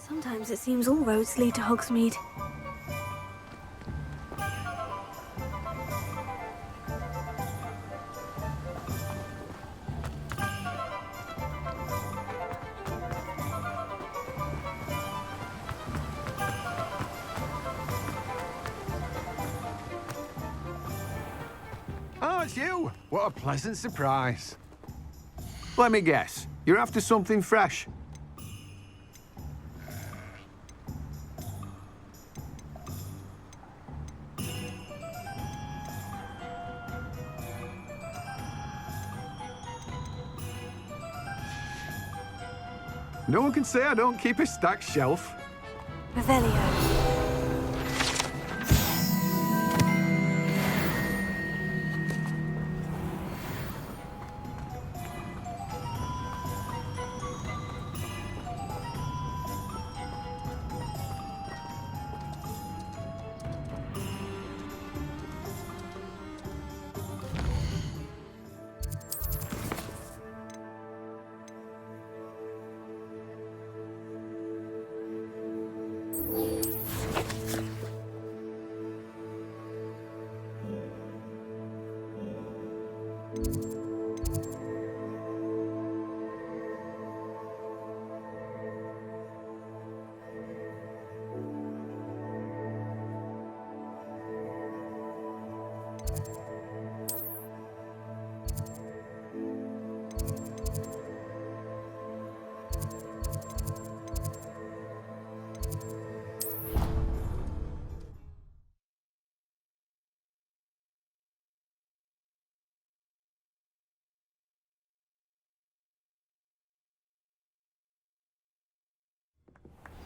Sometimes it seems all roads lead to Hogsmeade. Oh, it's you! What a pleasant surprise. Let me guess, you're after something fresh? No one can say I don't keep a stacked shelf. Revelio.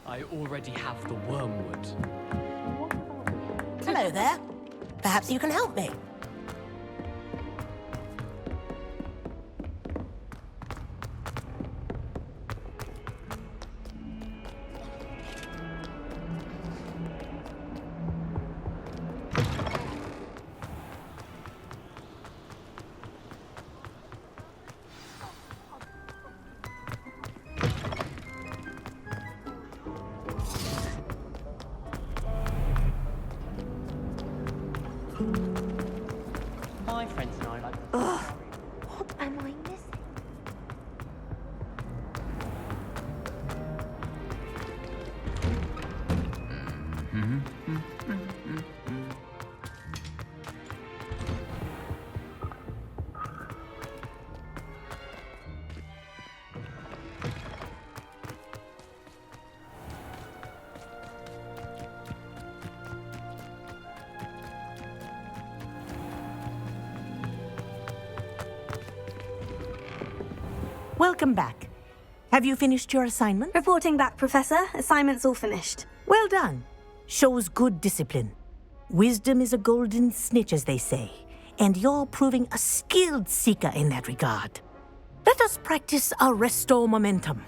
I already have the wormwood. What about Hello there. Perhaps you can help me. My friends and I like... Ugh, what am I missing? Welcome back. Have you finished your assignment? Reporting back, Professor. Assignment's all finished. Well done. Shows good discipline. Wisdom is a golden snitch, as they say, and you're proving a skilled seeker in that regard. Let us practice Arresto Momentum.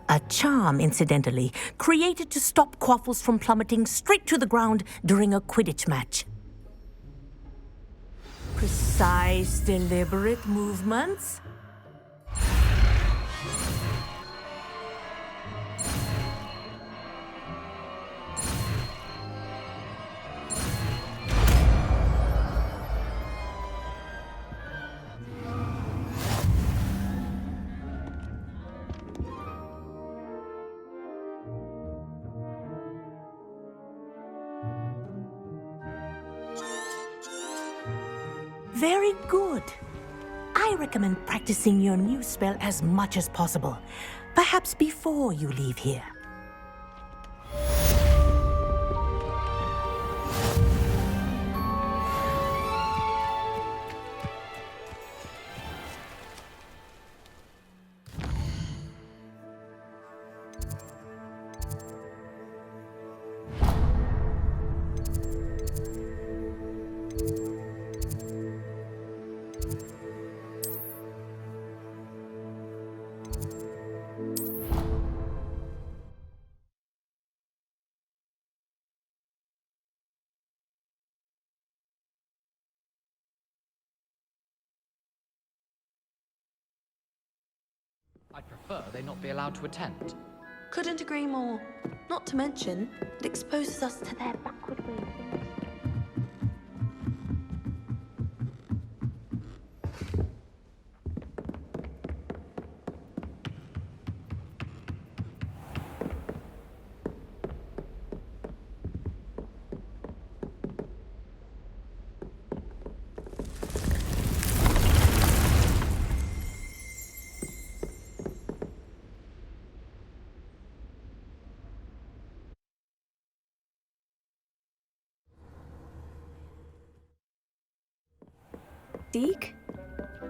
A charm, incidentally, created to stop quaffles from plummeting straight to the ground during a Quidditch match. Precise, deliberate movements. Very good. I recommend practicing your new spell as much as possible, perhaps before you leave here. I'd prefer they not be allowed to attend. Couldn't agree more. Not to mention, it exposes us to their backward ways. Deke?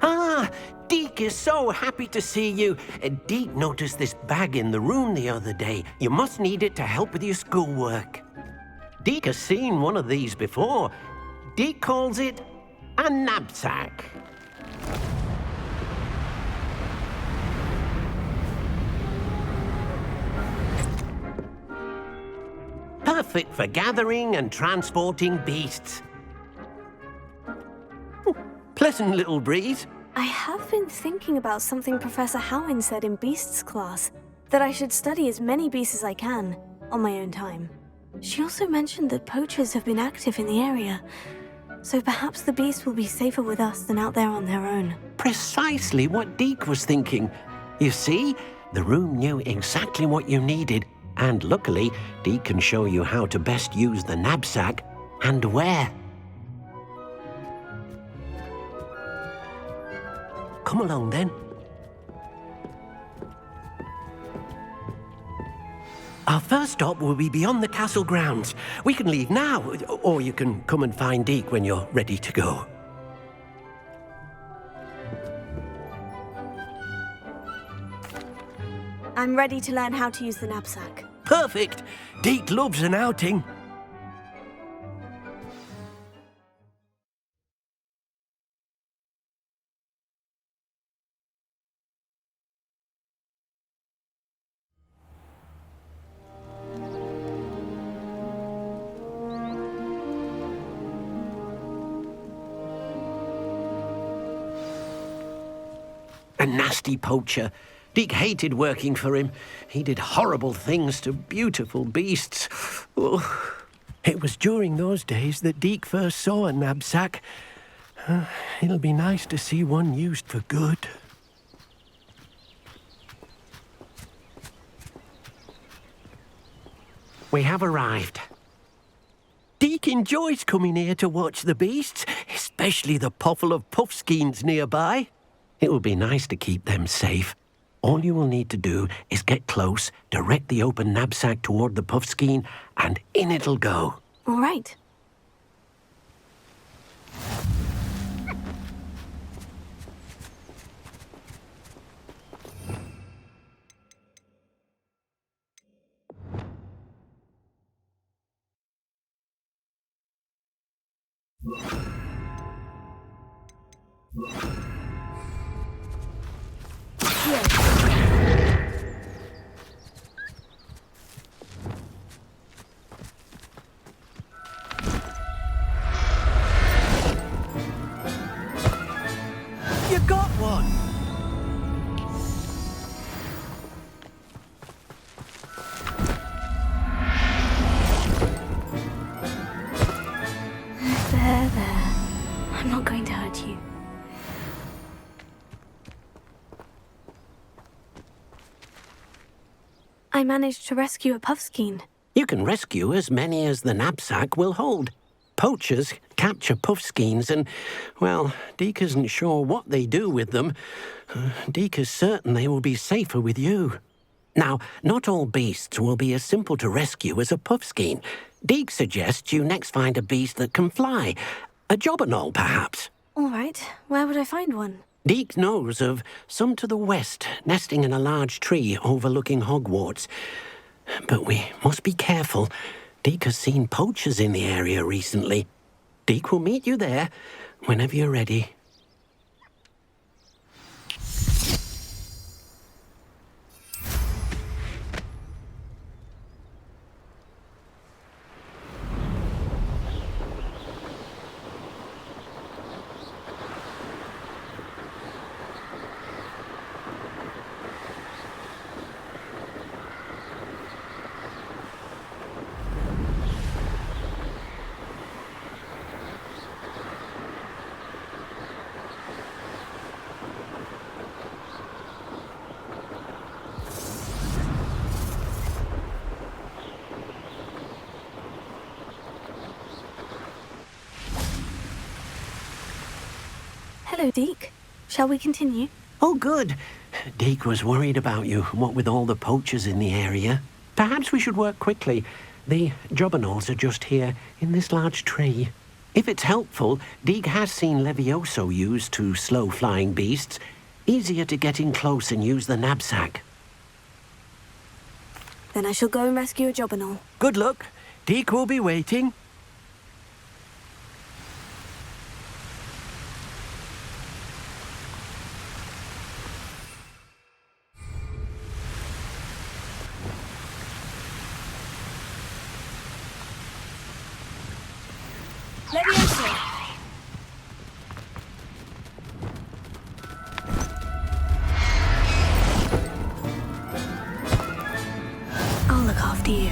Ah, Deke is so happy to see you. Deke noticed this bag in the room the other day. You must need it to help with your schoolwork. Deke has seen one of these before. Deke calls it a knapsack. Perfect for gathering and transporting beasts. Pleasant little breeze. I have been thinking about something Professor Howin said in Beasts class, that I should study as many beasts as I can, on my own time. She also mentioned that poachers have been active in the area, so perhaps the beasts will be safer with us than out there on their own. Precisely what Deke was thinking. You see, the room knew exactly what you needed, and luckily, Deke can show you how to best use the knapsack and where. Come along, then. Our first stop will be beyond the castle grounds. We can leave now, or you can come and find Deke when you're ready to go. I'm ready to learn how to use the knapsack. Perfect. Deke loves an outing. A nasty poacher. Deek hated working for him. He did horrible things to beautiful beasts. Oh. It was during those days that Deek first saw a knapsack. It'll be nice to see one used for good. We have arrived. Deek enjoys coming here to watch the beasts, especially the puffle of puffskeins nearby. It will be nice to keep them safe. All you will need to do is get close, direct the open knapsack toward the puffskein, and in it'll go. All right. You got one! There. I'm not going to hurt you. I managed to rescue a puffskein. You can rescue as many as the knapsack will hold. Poachers capture puffskeins and, well, Deek isn't sure what they do with them. Deek is certain they will be safer with you. Now, not all beasts will be as simple to rescue as a puffskein. Deek suggests you next find a beast that can fly. A jobberknoll, perhaps. All right. Where would I find one? Deek knows of some to the west, nesting in a large tree overlooking Hogwarts. But we must be careful. Deek has seen poachers in the area recently. Deek will meet you there whenever you're ready. Hello, Deek. Shall we continue? Oh, good. Deek was worried about you, what with all the poachers in the area. Perhaps we should work quickly. The jobberknolls are just here, in this large tree. If it's helpful, Deek has seen Levioso used to slow flying beasts. Easier to get in close and use the knapsack. Then I shall go and rescue a jobberknoll. Good luck. Deek will be waiting. Levioso! I'll look after you.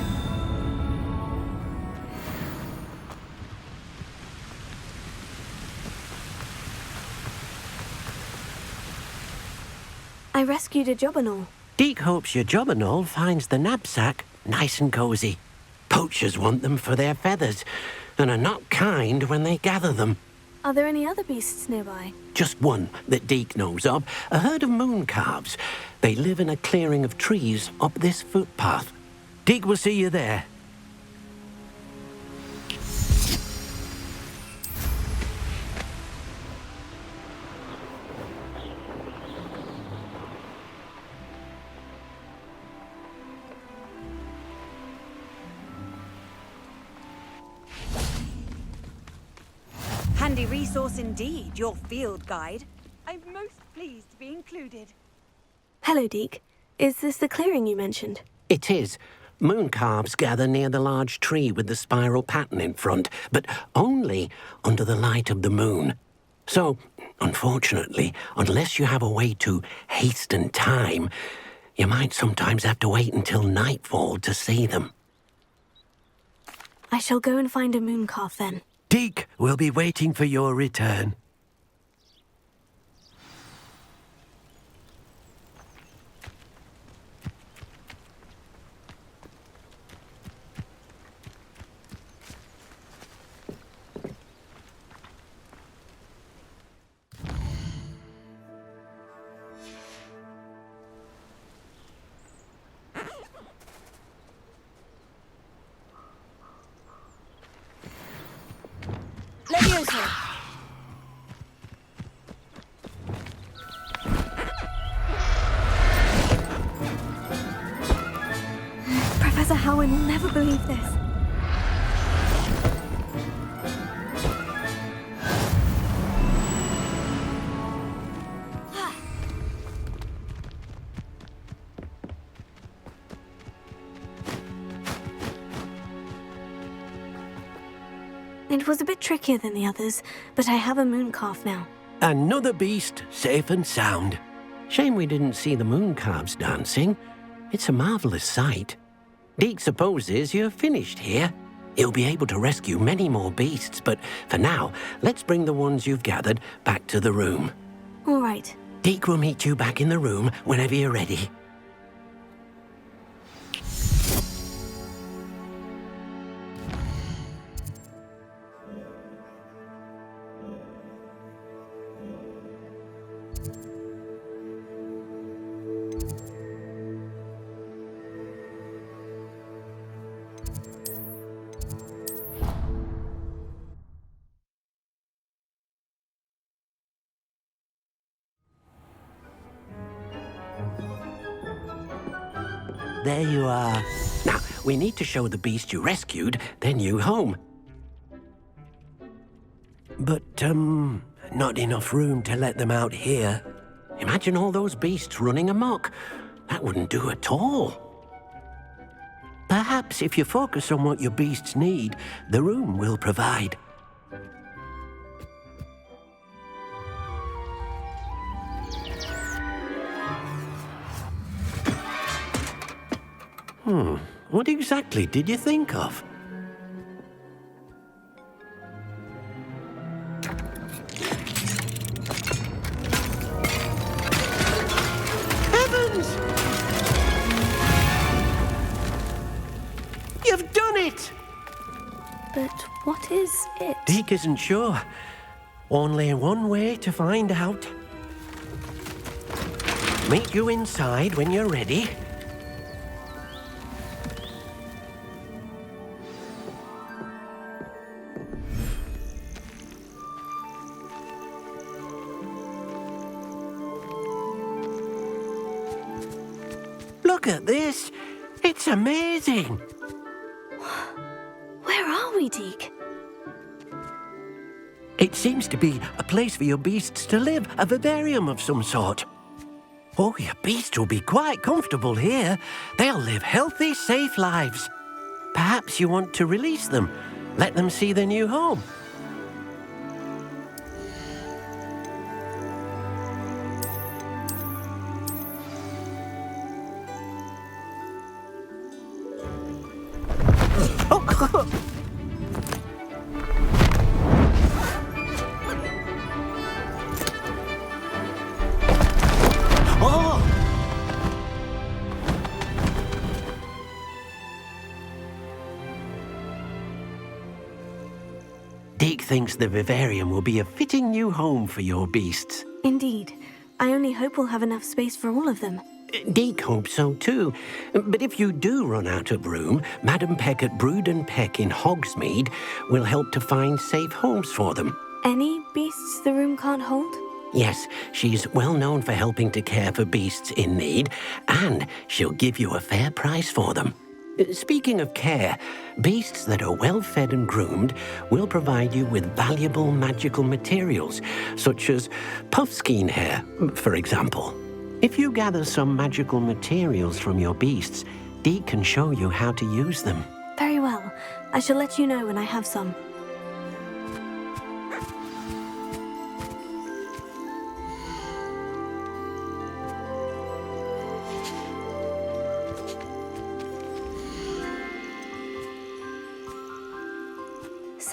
I rescued a jobberknoll. Deek hopes your jobberknoll finds the knapsack nice and cozy. Poachers want them for their feathers and are not kind when they gather them. Are there any other beasts nearby? Just one that Deek knows of, a herd of moon calves. They live in a clearing of trees up this footpath. Deek will see you there. Handy resource indeed, your field guide. I'm most pleased to be included. Hello, Deek. Is this the clearing you mentioned? It is. Moon calves gather near the large tree with the spiral pattern in front, but only under the light of the moon. So, unfortunately, unless you have a way to hasten time, you might sometimes have to wait until nightfall to see them. I shall go and find a mooncalf then. Deke will be waiting for your return. Professor Howin will never believe this. It was a bit trickier than the others, but I have a mooncalf now. Another beast, safe and sound. Shame we didn't see the mooncalves dancing. It's a marvelous sight. Deke supposes you're finished here. He'll be able to rescue many more beasts, but for now, let's bring the ones you've gathered back to the room. All right. Deke will meet you back in the room whenever you're ready. There you are. Now, we need to show the beast you rescued their new home. But, not enough room to let them out here. Imagine all those beasts running amok. That wouldn't do at all. Perhaps if you focus on what your beasts need, the room will provide. What exactly did you think of? Heavens! You've done it! But what is it? Deke isn't sure. Only one way to find out. Meet you inside when you're ready. Look at this. It's amazing. Where are we, Deke? It seems to be a place for your beasts to live, a vivarium of some sort. Oh, your beasts will be quite comfortable here. They'll live healthy, safe lives. Perhaps you want to release them, let them see their new home. Deke thinks the vivarium will be a fitting new home for your beasts. Indeed. I only hope we'll have enough space for all of them. Deke hopes so too. But if you do run out of room, Madam Peck at Brood and Peck in Hogsmeade will help to find safe homes for them. Any beasts the room can't hold? Yes, she's well known for helping to care for beasts in need, and she'll give you a fair price for them. Speaking of care, beasts that are well fed and groomed will provide you with valuable magical materials, such as puffskein hair, for example. If you gather some magical materials from your beasts, Deke can show you how to use them. Very well. I shall let you know when I have some.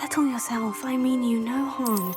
Settle yourself. I mean you no harm.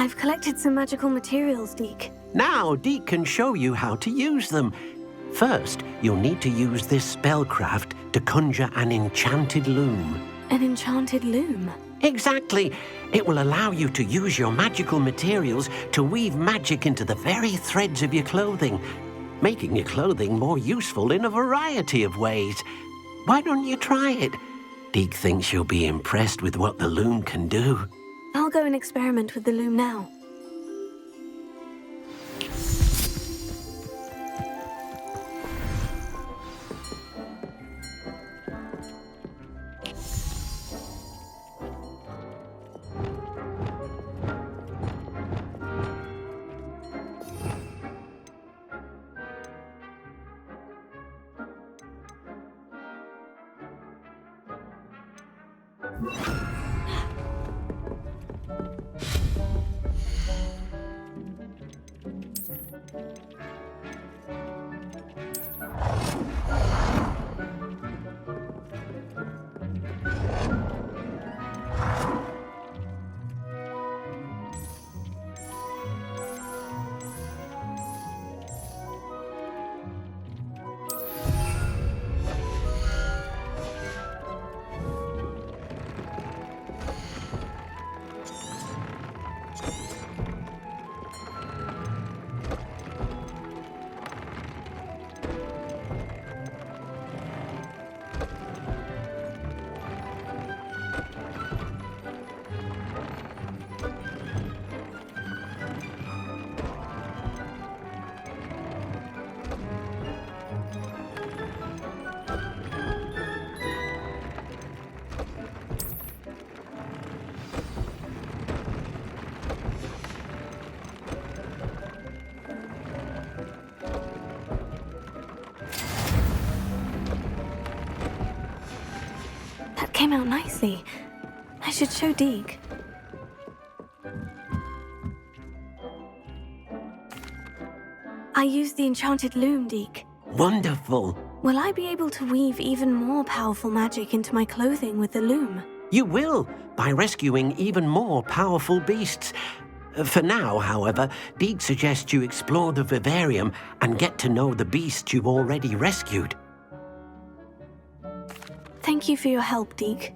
I've collected some magical materials, Deke. Now, Deke can show you how to use them. First, you'll need to use this spellcraft to conjure an enchanted loom. An enchanted loom? Exactly. It will allow you to use your magical materials to weave magic into the very threads of your clothing, making your clothing more useful in a variety of ways. Why don't you try it? Deke thinks you'll be impressed with what the loom can do. I'll go and experiment with the loom now. Came out nicely. I should show Deke. I used the enchanted loom, Deke. Wonderful. Will I be able to weave even more powerful magic into my clothing with the loom? You will, by rescuing even more powerful beasts. For now, however, Deke suggests you explore the vivarium and get to know the beasts you've already rescued. Thank you for your help, Deke.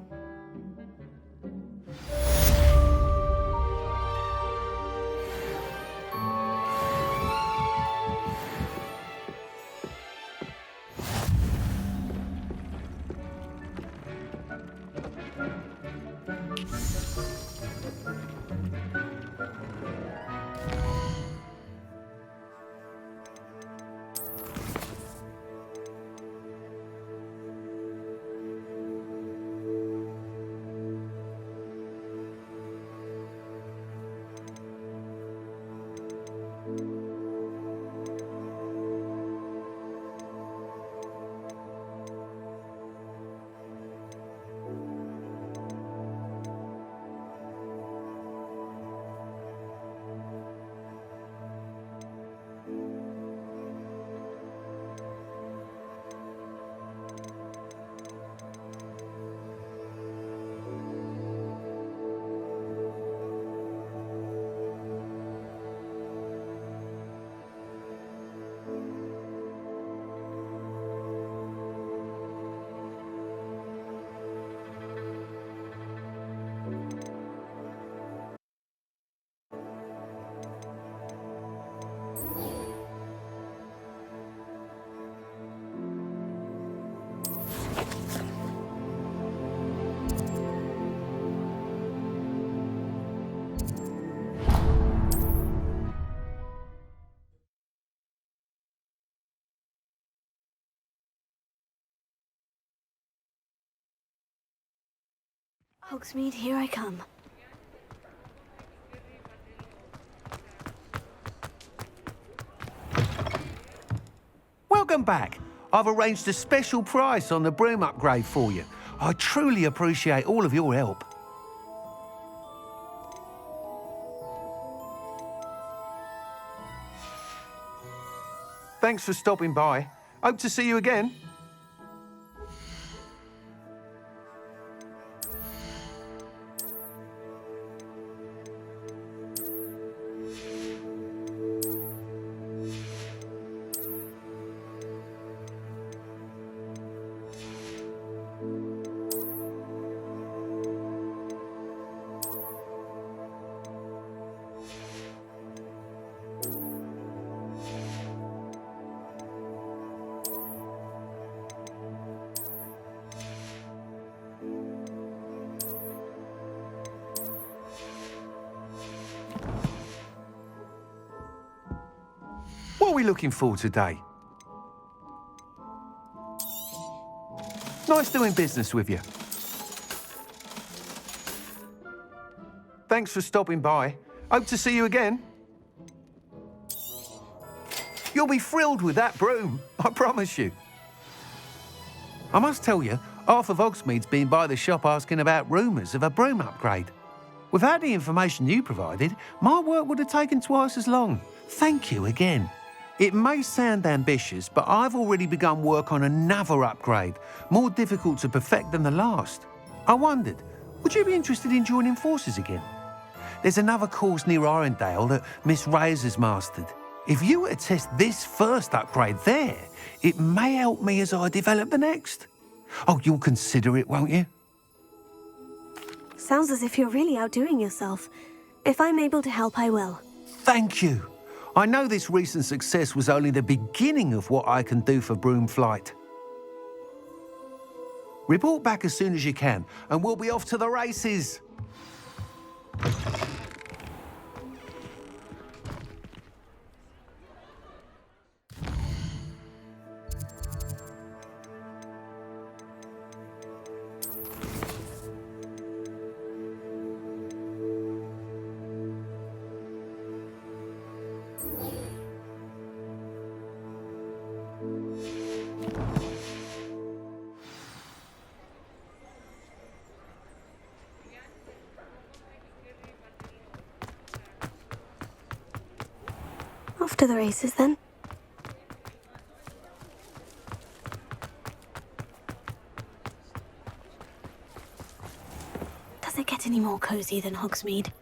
Hogsmeade, here I come. Welcome back. I've arranged a special price on the broom upgrade for you. I truly appreciate all of your help. Thanks for stopping by. Hope to see you again. What are we looking for today? Nice doing business with you. Thanks for stopping by. Hope to see you again. You'll be thrilled with that broom, I promise you. I must tell you, half of Hogsmeade's been by the shop asking about rumours of a broom upgrade. Without the information you provided, my work would have taken twice as long. Thank you again. It may sound ambitious, but I've already begun work on another upgrade, more difficult to perfect than the last. I wondered, would you be interested in joining forces again? There's another course near Arendelle that Miss Reyes has mastered. If you were to test this first upgrade there, it may help me as I develop the next. Oh, you'll consider it, won't you? Sounds as if you're really outdoing yourself. If I'm able to help, I will. Thank you. I know this recent success was only the beginning of what I can do for Broomflight. Report back as soon as you can, and we'll be off to the races. Off to the races, then. Does it get any more cozy than Hogsmeade?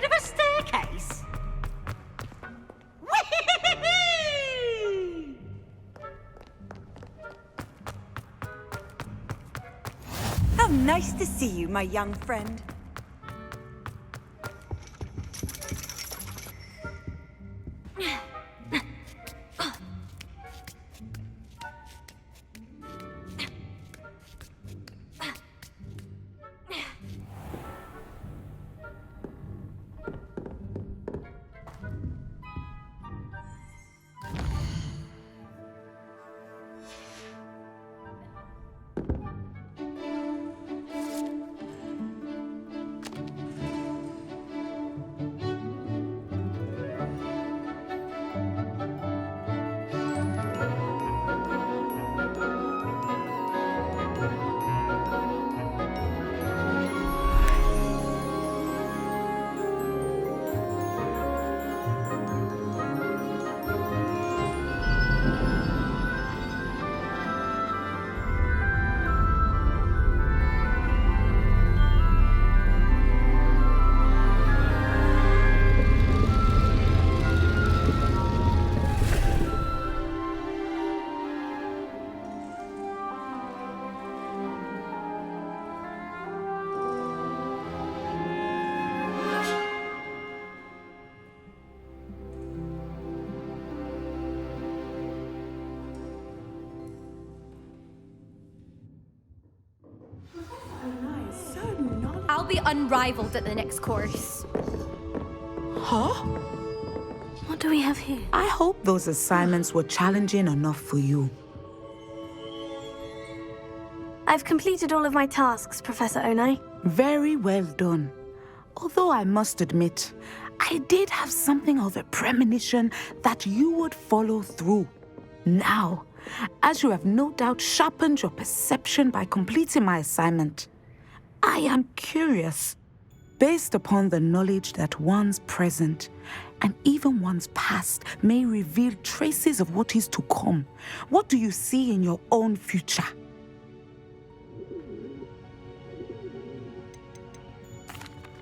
afraid of a staircase? Whee! How nice to see you, my young friend. I'll be unrivaled at the next course. Huh? What do we have here? I hope those assignments were challenging enough for you. I've completed all of my tasks, Professor Onai. Very well done. Although I must admit, I did have something of a premonition that you would follow through. Now, as you have no doubt sharpened your perception by completing my assignment, I am curious, based upon the knowledge that one's present and even one's past may reveal traces of what is to come. What do you see in your own future?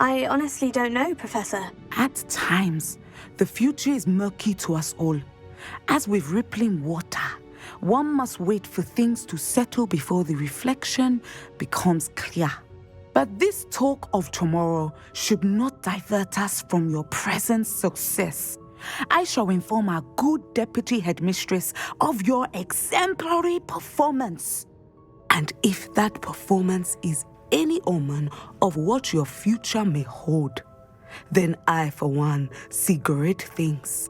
I honestly don't know, Professor. At times, the future is murky to us all. As with rippling water, one must wait for things to settle before the reflection becomes clear. But this talk of tomorrow should not divert us from your present success. I shall inform our good deputy headmistress of your exemplary performance. And if that performance is any omen of what your future may hold, then I, for one, see great things.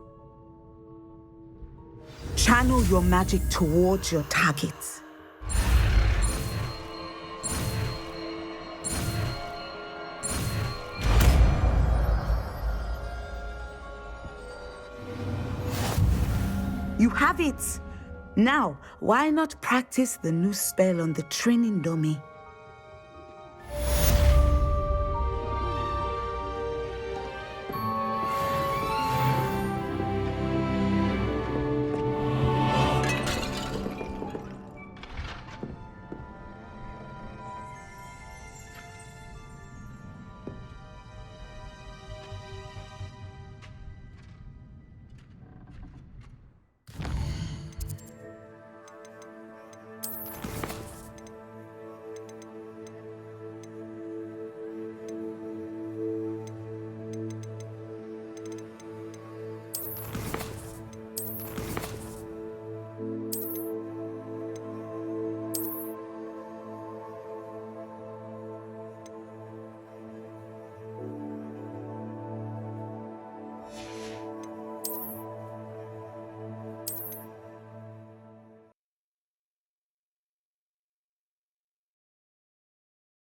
Channel your magic towards your targets. You have it! Now, why not practice the new spell on the training dummy?